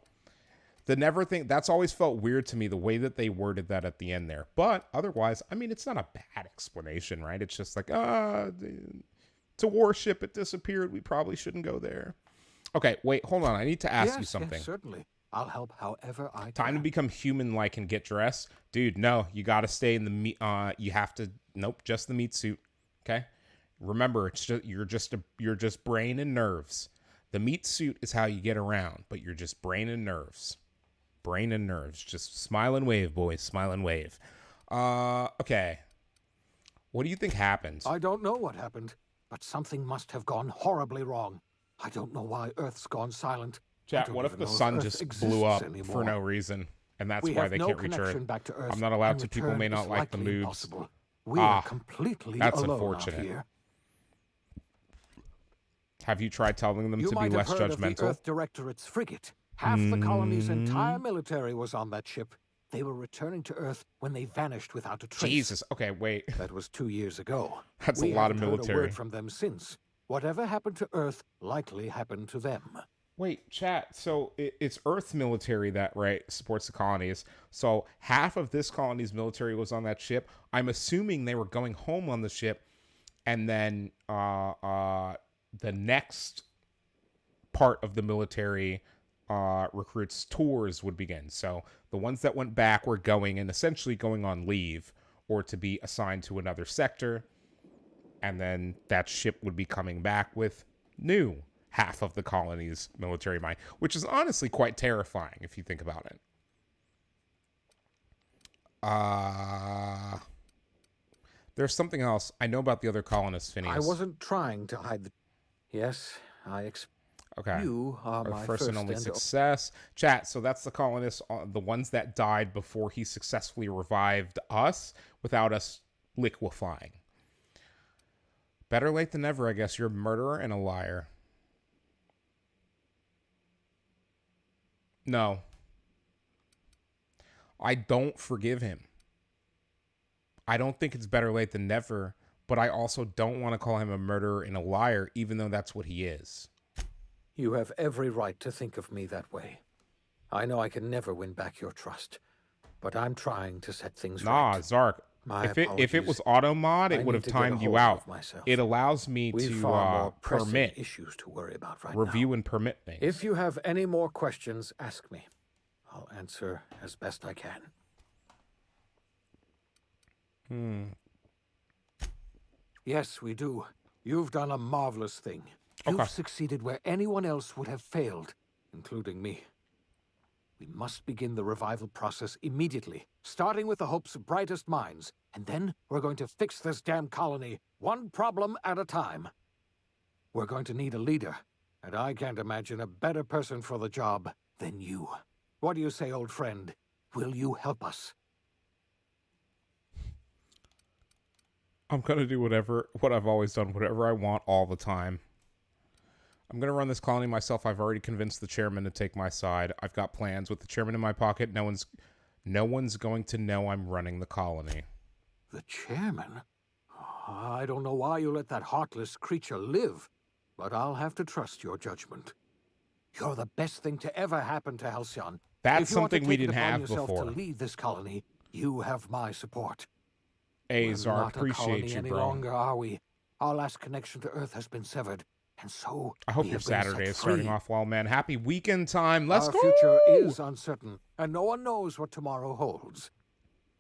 the never thing, that's always felt weird to me, the way that they worded that at the end there. But otherwise, I mean, it's not a bad explanation, right? It's just like, it's a warship, it disappeared, we probably shouldn't go there. Okay, wait, hold on. I need to ask you something. Yes, certainly. I'll help however I can. Time to become human-like and get dressed. Dude, no, you got to stay in the meat. You have to, nope, just the meat suit. Okay? Remember, it's just, you're just brain and nerves. The meat suit is how you get around, but you're just brain and nerves. Brain and nerves. Just smile and wave, boys. Smile and wave. Okay. What do you think happened? I don't know what happened, but something must have gone horribly wrong. I don't know why Earth's gone silent. Chat, what if the sun just blew up for no reason, and that's why they can't reach Earth? I'm not allowed to. People may not like the moves. We are completely that's alone unfortunate. out here. Have you tried telling them to be less judgmental? Of the Earth Directorate's frigate. Half the colony's entire military was on that ship. They were returning to Earth when they vanished without a trace. Jesus. Okay, wait. That was 2 years ago. That's a lot of military. We haven't heard a word from them since. Whatever happened to Earth likely happened to them. Wait, chat. So it's Earth's military that, right, supports the colonies. So half of this colony's military was on that ship. I'm assuming they were going home on the ship, and then the next part of the military recruits tours would begin. So The ones that went back were going and essentially going on leave or to be assigned to another sector. And then that ship would be coming back with new half of the colony's military might, which is honestly quite terrifying if you think about it. There's something else I know about the other colonists, Phineas. I wasn't trying to hide the... Yes, I expect... Okay. You are Our my first and only success. Chat, so that's the colonists, the ones that died before he successfully revived us without us liquefying. Better late than never, I guess. You're a murderer and a liar. No. I don't forgive him. I don't think it's better late than never, but I also don't want to call him a murderer and a liar, even though that's what he is. You have every right to think of me that way. I know I can never win back your trust, but I'm trying to set things right. Nah, Zark. If it was auto mod, it would have timed you out. It allows me to permit issues to worry about right review now. and permit things. If you have any more questions, ask me. I'll answer as best I can. Yes, we do. You've done a marvelous thing. You've succeeded where anyone else would have failed, including me. We must begin the revival process immediately, starting with the Hope's brightest minds, and then we're going to fix this damn colony, one problem at a time. We're going to need a leader, and I can't imagine a better person for the job than you. What do you say, old friend? Will you help us? I'm going to do what I've always done, whatever I want all the time. I'm going to run this colony myself. I've already convinced the chairman to take my side. I've got plans with the chairman in my pocket. No one's going to know I'm running the colony. The chairman? I don't know why you let that heartless creature live, but I'll have to trust your judgment. You're the best thing to ever happen to Halcyon. That's something we didn't have before. To lead this colony, you have my support. Hey, Zark, appreciate you, any bro. longer, are we? Our last connection to Earth has been severed. And so, I hope your Saturday is starting off well, man. Happy weekend time. Let's go. Our future is uncertain, and no one knows what tomorrow holds.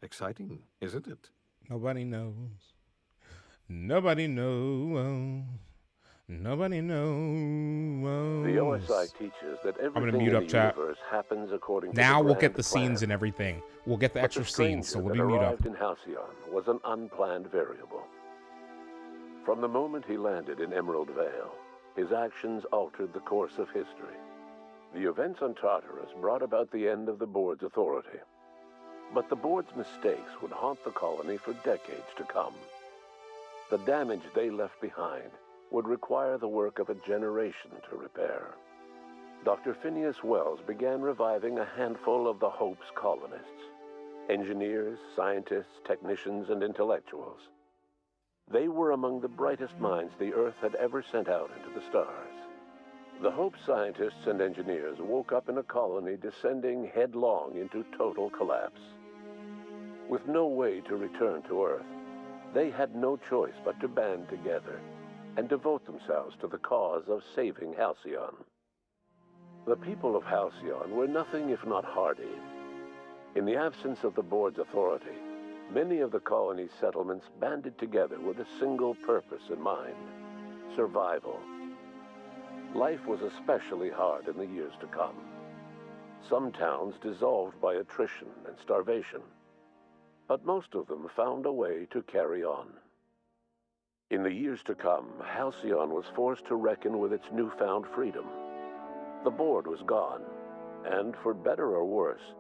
Exciting, isn't it? Nobody knows. Nobody knows. Nobody knows. The OSI teaches that everything mute in up the chat. universe happens according to now the we'll get grand the plan. scenes and everything. We'll get the extra scenes, so let me that mute up. arrived in Halcyon was an unplanned variable. From the moment he landed in Emerald Vale, his actions altered the course of history. The events on Tartarus brought about the end of the board's authority. But the board's mistakes would haunt the colony for decades to come. The damage they left behind would require the work of a generation to repair. Dr. Phineas Wells began reviving a handful of the Hope's colonists. Engineers, scientists, technicians, and intellectuals. They were among the brightest minds the Earth had ever sent out into the stars. The Hope scientists and engineers woke up in a colony descending headlong into total collapse. With no way to return to Earth, they had no choice but to band together and devote themselves to the cause of saving Halcyon. The people of Halcyon were nothing if not hardy. In the absence of the board's authority, many of the colony's settlements banded together with a single purpose in mind: survival. Life was especially hard in the years to come. Some towns dissolved by attrition and starvation, but most of them found a way to carry on. In the years to come, Halcyon was forced to reckon with its newfound freedom. The board was gone, and for better or worse,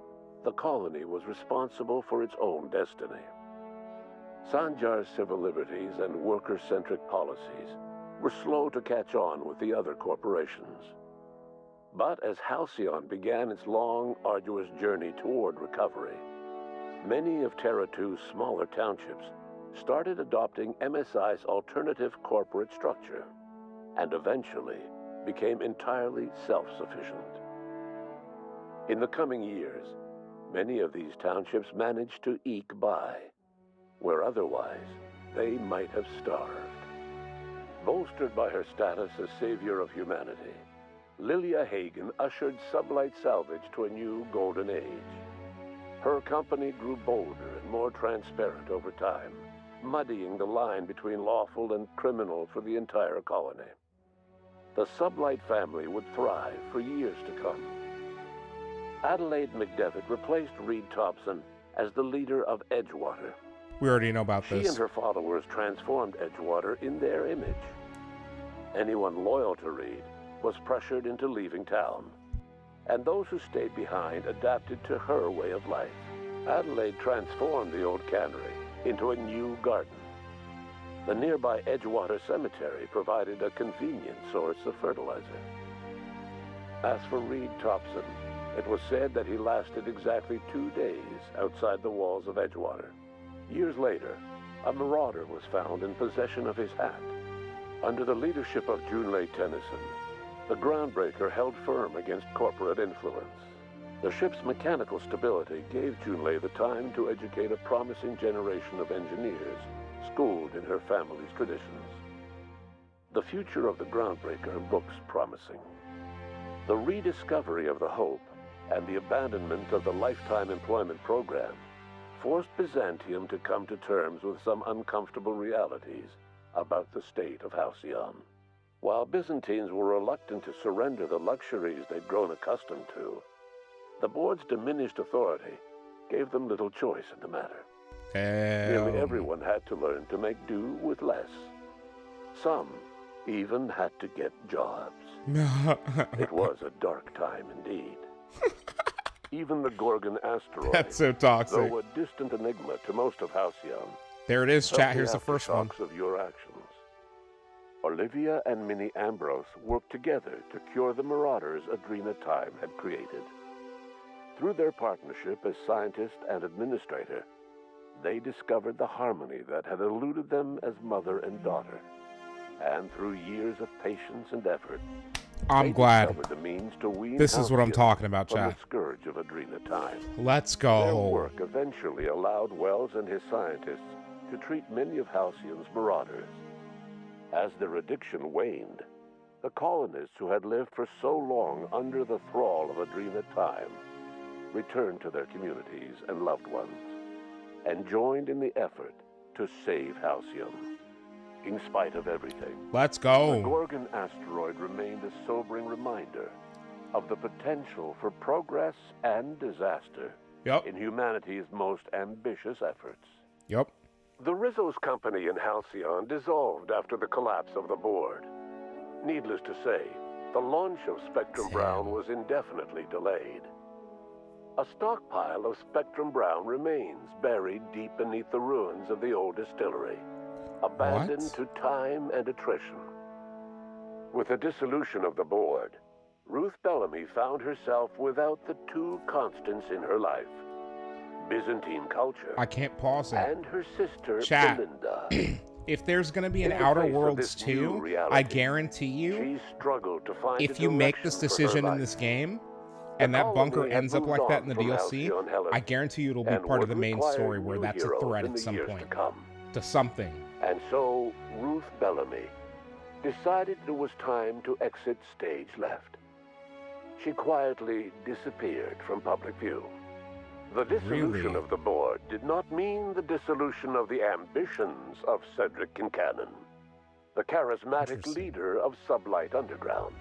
the colony was responsible for its own destiny. Sanjar's civil liberties and worker-centric policies were slow to catch on with the other corporations. But as Halcyon began its long, arduous journey toward recovery, many of Terra 2's smaller townships started adopting MSI's alternative corporate structure, and eventually became entirely self-sufficient. In the coming years, many of these townships managed to eke by, where otherwise they might have starved. Bolstered by her status as savior of humanity, Lilia Hagen ushered sublight salvage to a new golden age. Her company grew bolder and more transparent over time, muddying the line between lawful and criminal for the entire colony. The Sublight family would thrive for years to come. Adelaide McDevitt replaced Reed Thompson as the leader of Edgewater. We already know about She this. and her followers transformed Edgewater in their image. Anyone loyal to Reed was pressured into leaving town, and those who stayed behind adapted to her way of life. Adelaide transformed the old cannery into a new garden. The nearby Edgewater Cemetery provided a convenient source of fertilizer. As for Reed Thompson, it was said that he lasted exactly 2 days outside the walls of Edgewater. Years later, a marauder was found in possession of his hat. Under the leadership of Junlei Tennyson, the groundbreaker held firm against corporate influence. The ship's mechanical stability gave Junlei the time to educate a promising generation of engineers schooled in her family's traditions. The future of the groundbreaker looks promising. The rediscovery of the Hope and the abandonment of the lifetime employment program forced Byzantium to come to terms with some uncomfortable realities about the state of Halcyon. While Byzantines were reluctant to surrender the luxuries they'd grown accustomed to, the board's diminished authority gave them little choice in the matter. Nearly everyone had to learn to make do with less. Some even had to get jobs. It was a dark time indeed. Even the Gorgon asteroid, That's so toxic. though a distant enigma to most of Halcyon, There it is, chat. Here's the first one. of your actions. Olivia and Minnie Ambrose worked together to cure the marauders Adrena Time had created. Through their partnership as scientist and administrator, they discovered the harmony that had eluded them as mother and daughter. And through years of patience and effort, I'm they glad. discovered the means to wean This is what I'm Halcyon talking about, from chat. the scourge of Adrena Time. Let's Their go. work eventually allowed Wells and his scientists to treat many of Halcyon's marauders. As their addiction waned, the colonists who had lived for so long under the thrall of Adrena Time returned to their communities and loved ones, and joined in the effort to save Halcyon. In spite of everything, Let's the go. Gorgon asteroid remained a sobering reminder of the potential for progress and disaster in humanity's most ambitious efforts. Yep. The Rizzo's company in Halcyon dissolved after the collapse of the board. Needless to say, the launch of Spectrum Brown was indefinitely delayed. A stockpile of Spectrum Brown remains buried deep beneath the ruins of the old distillery, abandoned to time and attrition. With the dissolution of the board, Ruth Bellamy found herself without the two constants in her life: Byzantine culture I can't pause it. and her sister Chat. Belinda. If there's going to be an In the Outer face of Worlds this new 2, reality, I guarantee you, She struggled to find if a you make this direction for her decision in life. this game, and that bunker colony had ends up moved like that on in the from DLC, Halcyon Helen I guarantee you it'll be and part of would the main require story where new that's a heroes threat in at the some years point. to come. To something. And so Ruth Bellamy decided it was time to exit stage left. She quietly disappeared from public view. The dissolution of the board did not mean the dissolution of the ambitions of Cedric Kincannon, the charismatic leader of Sublight Underground.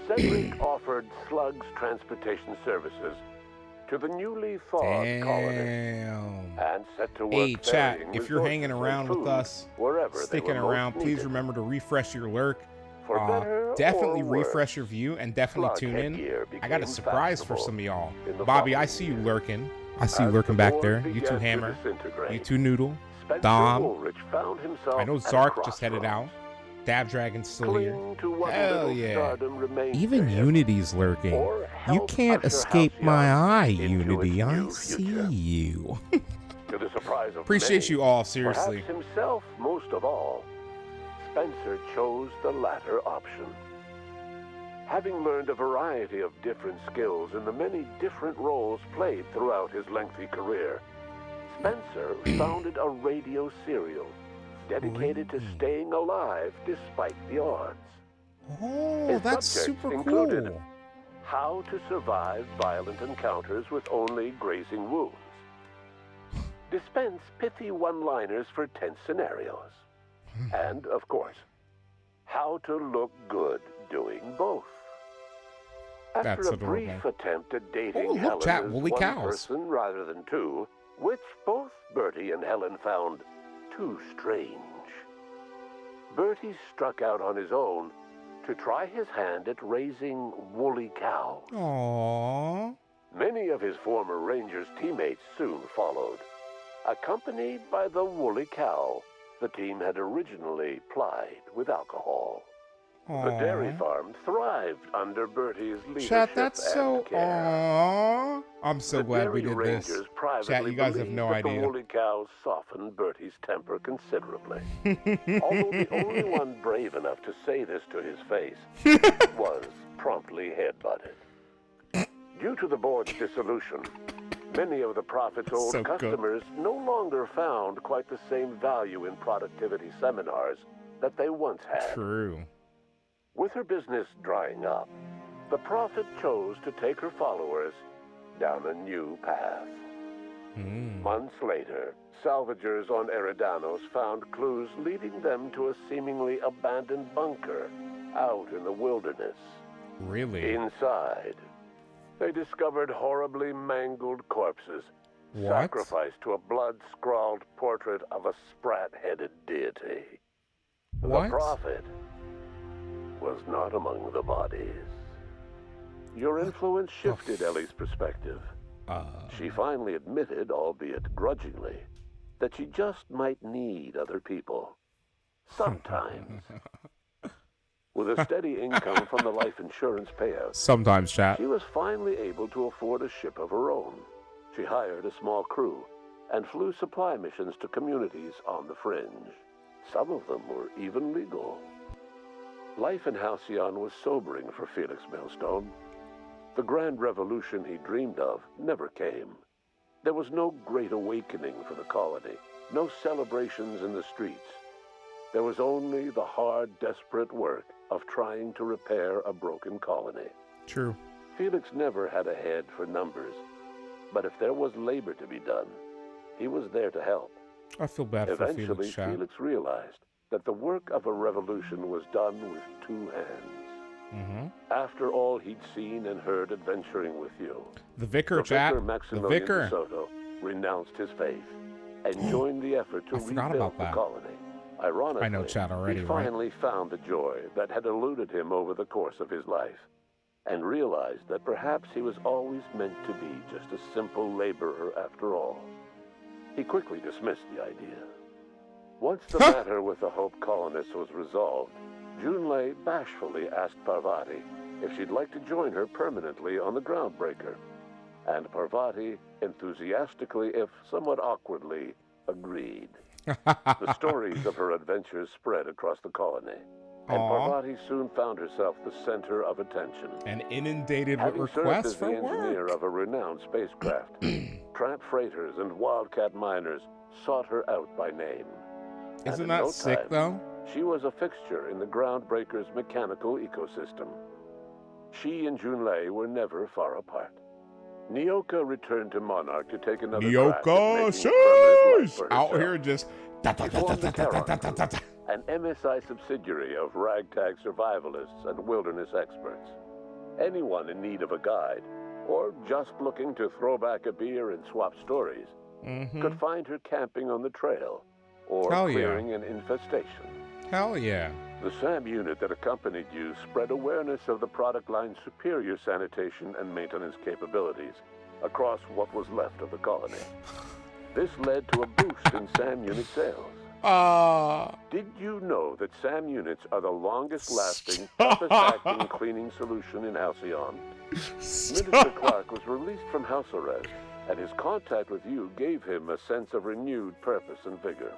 Cedric offered Slug's transportation services to the newly thawed colonists and set to work Hey, chat, ferrying if you're hanging resources around and with food us, wherever they sticking were most around, please needed. remember to refresh your lurk. For better Definitely or worse, refresh your view and definitely Slug tune in. headgear I got a became surprise for fashionable some of y'all. in the Bobby, I following see you years. lurking. I see you As lurking the back board there. You began two to Hammer. disintegrate, You two Noodle. Spencer Dom. Woolrich found himself I know at a Zark just headed crossroads. out. Dab Dragon's still here. Cling to what Hell little yeah. stardom remained Even to him, Unity's lurking. or You help can't usher escape Halcyon my eye, into Unity. its I new see future. you. To the surprise of Appreciate many, you all, seriously. Perhaps himself most of all, Spencer chose the latter option. Having learned a variety of different skills in the many different roles played throughout his lengthy career, Spencer founded a radio serial dedicated to staying alive despite the odds. Oh, His that's subjects super included cool. how to survive violent encounters with only grazing wounds. Dispense pithy one-liners for tense scenarios. And, of course, how to look good doing both. After That's a adorable. brief attempt at dating Oh, look, Helen chat, as woolly one cows. person rather than two, which both Bertie and Helen found too strange, Bertie struck out on his own to try his hand at raising woolly cows. Aww. Many of his former Rangers teammates soon followed, accompanied by the woolly cow the team had originally plied with alcohol. The dairy farm thrived under Bertie's leadership Chat, that's and so care. aww. I'm so The glad we dairy did this. Rangers privately Chat, you guys have believed no that The idea. woolly cows softened Bertie's temper considerably. Although the only one brave enough to say this to his face was promptly headbutted. Due to the board's dissolution, many of the Prophet's old So good. customers no longer found quite the same value in productivity seminars that they once had. True. With her business drying up, the Prophet chose to take her followers down a new path. Months later, salvagers on Eridanos found clues leading them to a seemingly abandoned bunker out in the wilderness. Really? Inside, they discovered horribly mangled corpses, What? sacrificed to a blood-scrawled portrait of a sprat-headed deity. What? The Prophet was not among the bodies. Your influence shifted Ellie's perspective. She finally admitted, albeit grudgingly, that she just might need other people. Sometimes. With a steady income from the life insurance payouts, Sometimes, chat. she was finally able to afford a ship of her own. She hired a small crew and flew supply missions to communities on the fringe. Some of them were even legal. Life in Halcyon was sobering for Felix Millstone. The grand revolution he dreamed of never came. There was no great awakening for the colony, no celebrations in the streets. There was only the hard, desperate work of trying to repair a broken colony. True. Felix never had a head for numbers, but if there was labor to be done, he was there to help. I feel bad for Eventually, Felix, chat. Felix realized that the work of a revolution was done with two hands. After all he'd seen and heard adventuring with you, The vicar, the chat. vicar The Maximilian vicar. DeSoto renounced his faith and joined the effort to I forgot rebuild about the that. colony. Ironically, I know chat already, he right? finally found the joy that had eluded him over the course of his life, and realized that perhaps he was always meant to be just a simple laborer after all. He quickly dismissed the idea. Once the matter with the Hope colonists was resolved, Junlei bashfully asked Parvati if she'd like to join her permanently on the Groundbreaker, and Parvati enthusiastically, if somewhat awkwardly, agreed. The stories of her adventures spread across the colony, and Aw. Parvati soon found herself the center of attention. And inundated with Having served requests as the for engineer work. of a renowned spacecraft, tramp freighters and wildcat miners sought her out by name. And Isn't in that no sick, time, though? She was a fixture in the Groundbreaker's mechanical ecosystem. She and Junlei were never far apart. Nyoka returned to Monarch to take another crack at Nyoka, making a permanent life for out herself. here just... She formed the Terran Group, an MSI subsidiary of ragtag survivalists and wilderness experts. Anyone in need of a guide, or just looking to throw back a beer and swap stories, could find her camping on the trail, or Hell yeah. clearing an infestation. Hell yeah. The SAM unit that accompanied you spread awareness of the product line's superior sanitation and maintenance capabilities across what was left of the colony. This led to a boost in SAM unit sales. Did you know that SAM units are the longest-lasting, toughest-acting cleaning solution in Halcyon? Minister Clark was released from house arrest, and his contact with you gave him a sense of renewed purpose and vigor.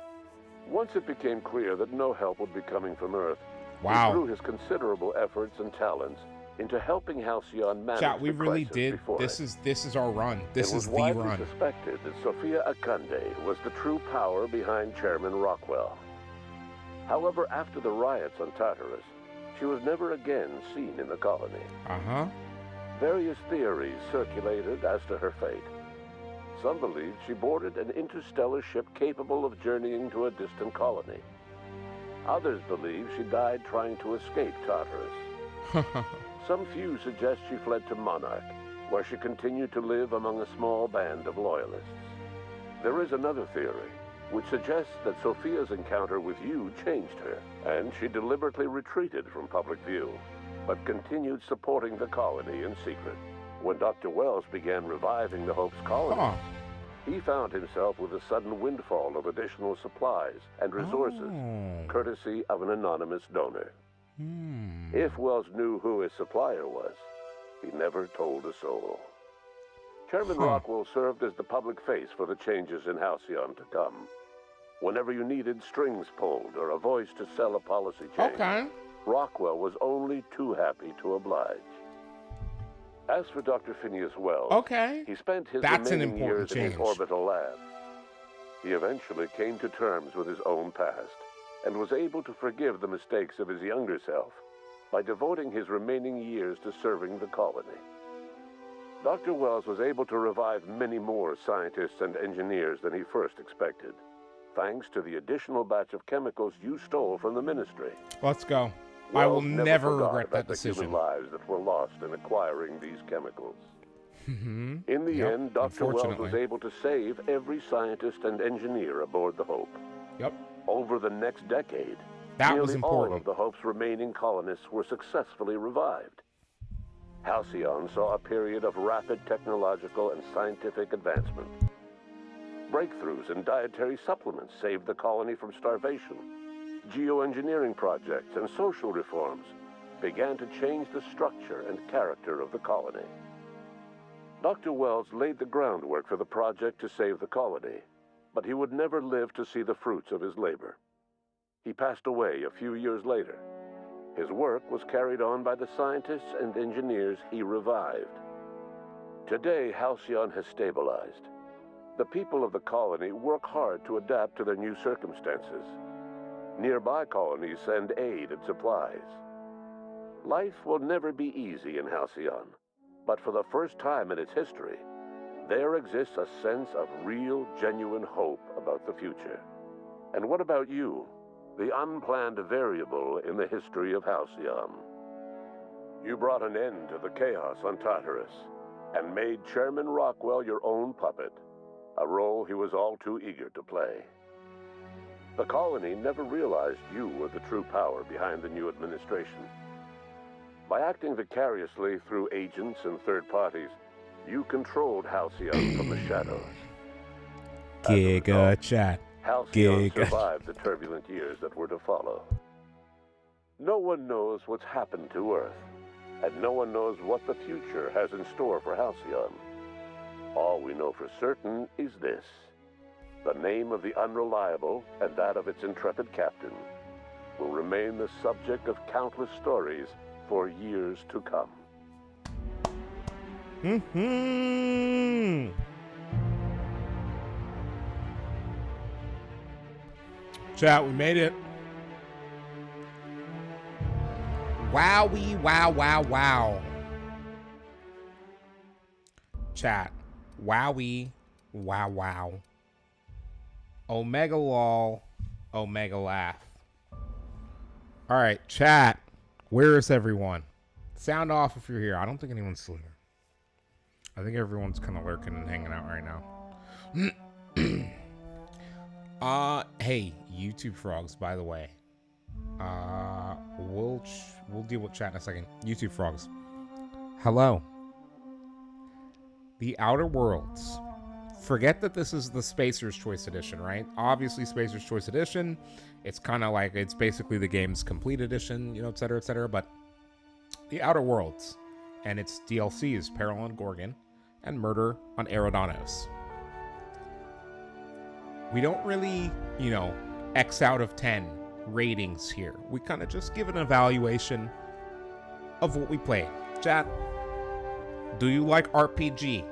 Once it became clear that no help would be coming from Earth, Wow. he threw his considerable efforts and talents into helping Halcyon manage Chat, we the really crisis did. before This it. is our run. This It is was the widely run. suspected that Sophia Akande was the true power behind Chairman Rockwell. However, after the riots on Tartarus, she was never again seen in the colony. Various theories circulated as to her fate. Some believed she boarded an interstellar ship capable of journeying to a distant colony. Others believe she died trying to escape Tartarus. Some few suggest she fled to Monarch, where she continued to live among a small band of loyalists. There is another theory, which suggests that Sophia's encounter with you changed her, and she deliberately retreated from public view, but continued supporting the colony in secret. When Dr. Wells began reviving the Hope's colony, he found himself with a sudden windfall of additional supplies and resources, courtesy of an anonymous donor. If Wells knew who his supplier was, he never told a soul. Chairman Rockwell served as the public face for the changes in Halcyon to come. Whenever you needed strings pulled or a voice to sell a policy change, Rockwell was only too happy to oblige. As for Dr. Phineas Wells, he spent his remaining years in his orbital lab. He eventually came to terms with his own past and was able to forgive the mistakes of his younger self by devoting his remaining years to serving the colony. Dr. Wells was able to revive many more scientists and engineers than he first expected, thanks to the additional batch of chemicals you stole from the Ministry. Let's go. Wells I will never regret that the decision. human lives that were lost in acquiring these chemicals. In the end, Dr. Wells was able to save every scientist and engineer aboard the Hope. Over the next decade, nearly all of the Hope's remaining colonists were successfully revived. Halcyon saw a period of rapid technological and scientific advancement. Breakthroughs in dietary supplements saved the colony from starvation. Geoengineering projects and social reforms began to change the structure and character of the colony. Dr. Wells laid the groundwork for the project to save the colony, but he would never live to see the fruits of his labor. He passed away a few years later. His work was carried on by the scientists and engineers he revived. Today, Halcyon has stabilized. The people of the colony work hard to adapt to their new circumstances. Nearby colonies send aid and supplies. Life will never be easy in Halcyon, but for the first time in its history, there exists a sense of real, genuine hope about the future. And what about you, the unplanned variable in the history of Halcyon? You brought an end to the chaos on Tartarus and made Chairman Rockwell your own puppet, a role he was all too eager to play. The colony never realized you were the true power behind the new administration. By acting vicariously through agents and third parties, you controlled Halcyon from the shadows. Giga chat. Halcyon survived the turbulent years that were to follow. No one knows what's happened to Earth, and no one knows what the future has in store for Halcyon. All we know for certain is this: the name of the Unreliable and that of its intrepid captain will remain the subject of countless stories for years to come. Chat, we made it. Wowie, wow, wow, wow. Chat, wowie, wow, wow. Omega lol, omega laugh. All right, chat, where is everyone? Sound off if you're here. I don't think anyone's still here. I think everyone's kind of lurking and hanging out right now. Hey, YouTube frogs, by the way. We'll deal with chat in a second. YouTube frogs. Hello. The Outer Worlds. Forget that this is the Spacer's Choice Edition, right? Obviously, Spacer's Choice Edition. It's kind of like, it's basically the game's complete edition, you know, et cetera, but The Outer Worlds and its DLCs, Peril on Gorgon and Murder on Eridanos. We don't really, you know, X out of 10 ratings here. We kind of just give an evaluation of what we played. Chat, do you like RPG?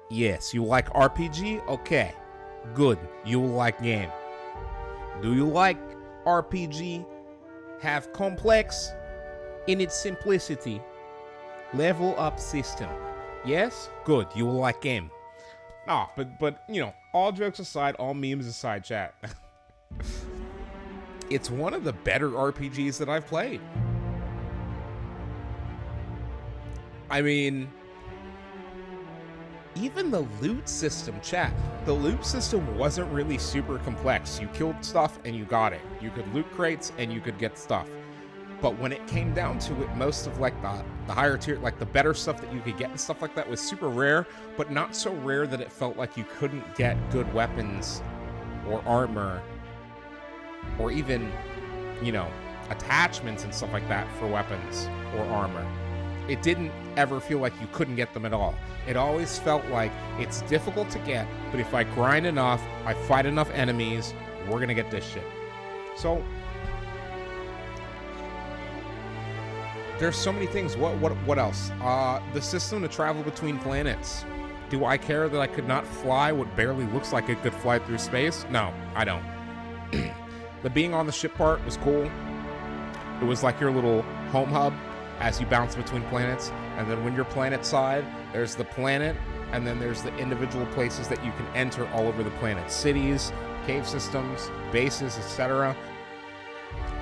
Yes, you like RPG? Okay, good. You will like game. Do you like RPG have complex in its simplicity? Level up system. Yes? Good. You will like game. Ah, but you know, all jokes aside, all memes aside, chat. It's one of the better RPGs that I've played. I mean, even the loot system, chat. The loot system wasn't really super complex. You killed stuff and you got it. You could loot crates and you could get stuff. But when it came down to it, most of like the higher tier, like the better stuff that you could get and stuff like that was super rare, but not so rare that it felt like you couldn't get good weapons or armor or even, you know, attachments and stuff like that for weapons or armor. It didn't ever feel like you couldn't get them at all. It always felt like it's difficult to get, but if I grind enough, I fight enough enemies, we're gonna get this shit. So there's so many things. What else? The system to travel between planets. Do I care that I could not fly what barely looks like it could fly through space? No, I don't. The being on the ship part was cool. It was like your little home hub as you bounce between planets. And then when you're planet side, there's the planet, and then there's the individual places that you can enter all over the planet. Cities, cave systems, bases, etc.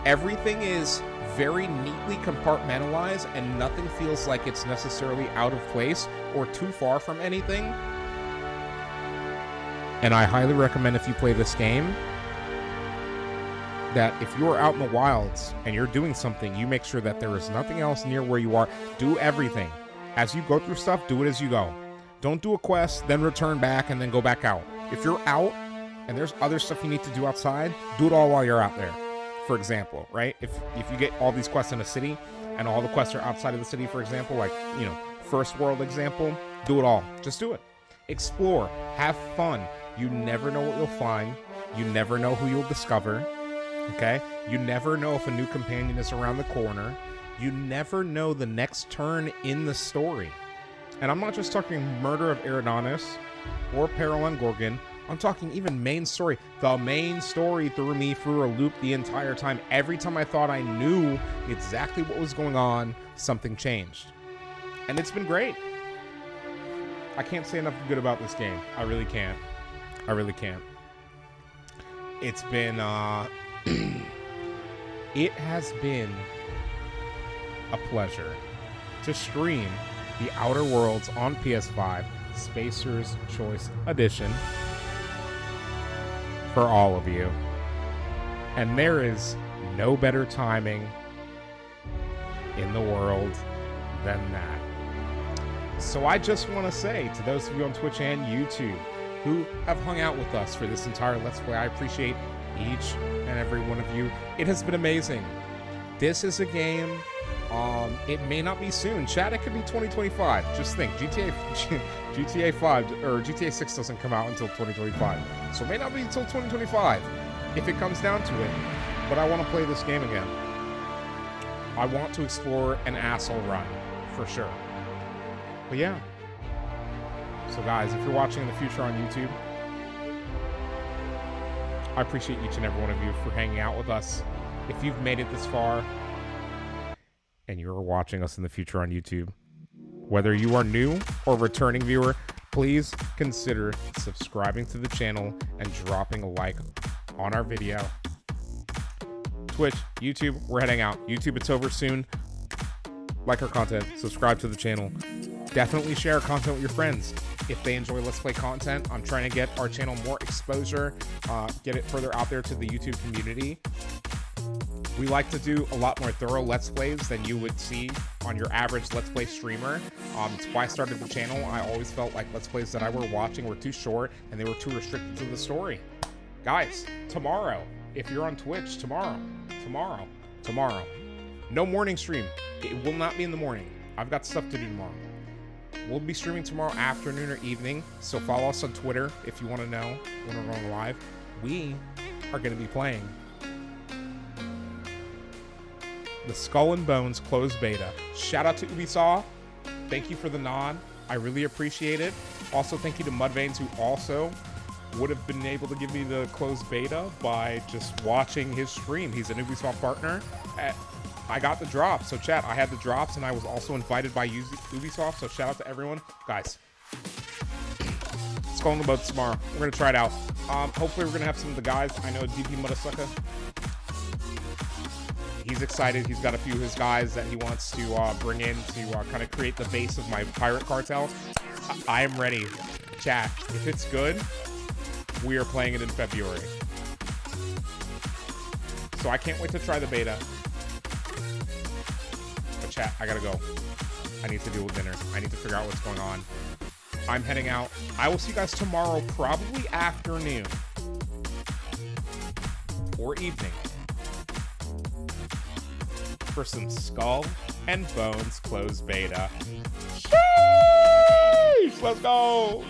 Everything is very neatly compartmentalized, and nothing feels like it's necessarily out of place or too far from anything. And I highly recommend, if you play this game, that if you're out in the wilds and you're doing something, you make sure that there is nothing else near where you are. Do everything. As you go through stuff, do it as you go. Don't do a quest, then return back and then go back out. If you're out and there's other stuff you need to do outside, do it all while you're out there. For example, right? If you get all these quests in a city and all the quests are outside of the city, for example, like, you know, first world example, do it all. Just do it. Explore. Have fun. You never know what you'll find. You never know who you'll discover. Okay? You never know if a new companion is around the corner. You never know the next turn in the story. And I'm not just talking Murder of Eridanus or Peril on Gorgon. I'm talking even main story. The main story threw me through a loop the entire time. Every time I thought I knew exactly what was going on, something changed. And it's been great. I can't say enough good about this game. I really can't. I really can't. It's been, it has been a pleasure to stream The Outer Worlds on PS5 Spacer's Choice Edition for all of you. And there is no better timing in the world than that. So I just want to say to those of you on Twitch and YouTube who have hung out with us for this entire Let's Play, I appreciate each and every one of you. It has been amazing. This is a game, it may not be soon. Chat, it could be 2025. Just think, GTA 5 or GTA 6 doesn't come out until 2025. So it may not be until 2025 if it comes down to it. But I want to play this game again. I want to explore an asshole run, for sure. But yeah. So guys, if you're watching in the future on YouTube, I appreciate each and every one of you for hanging out with us. If you've made it this far and you're watching us in the future on YouTube, whether you are new or returning viewer, please consider subscribing to the channel and dropping a like on our video. Twitch, YouTube, we're heading out. YouTube, it's over soon. Like our content, subscribe to the channel. Definitely share our content with your friends. If they enjoy Let's Play content, I'm trying to get our channel more exposure, get it further out there to the YouTube community. We like to do a lot more thorough Let's Plays than you would see on your average Let's Play streamer. It's why I started the channel. I always felt like Let's Plays that I were watching were too short and they were too restricted to the story. Guys, tomorrow, if you're on Twitch, tomorrow, no morning stream. It will not be in the morning. I've got stuff to do tomorrow. We'll be streaming tomorrow afternoon or evening, so follow us on Twitter if you want to know when we're going live. We are going to be playing the Skull and Bones closed beta. Shout out to Ubisoft. Thank you for the nod. I really appreciate it. Also, thank you to Mudveins, who also would have been able to give me the closed beta by just watching his stream. He's an Ubisoft partner. I got the drops. So chat, I had the drops, and I was also invited by Ubisoft. So shout out to everyone, guys. It's going about tomorrow. We're gonna try it out. Hopefully, we're gonna have some of the guys. I know DP Mudasuka. He's excited. He's got a few of his guys that he wants to bring in to kind of create the base of my pirate cartel. I am ready. Chat, if it's good, we are playing it in February. So I can't wait to try the beta. But chat, I gotta go. I need to deal with dinner. I need to figure out what's going on. I'm heading out. I will see you guys tomorrow, probably afternoon. Or evening. For some Skull and Bones closed beta. Sheesh! Let's go!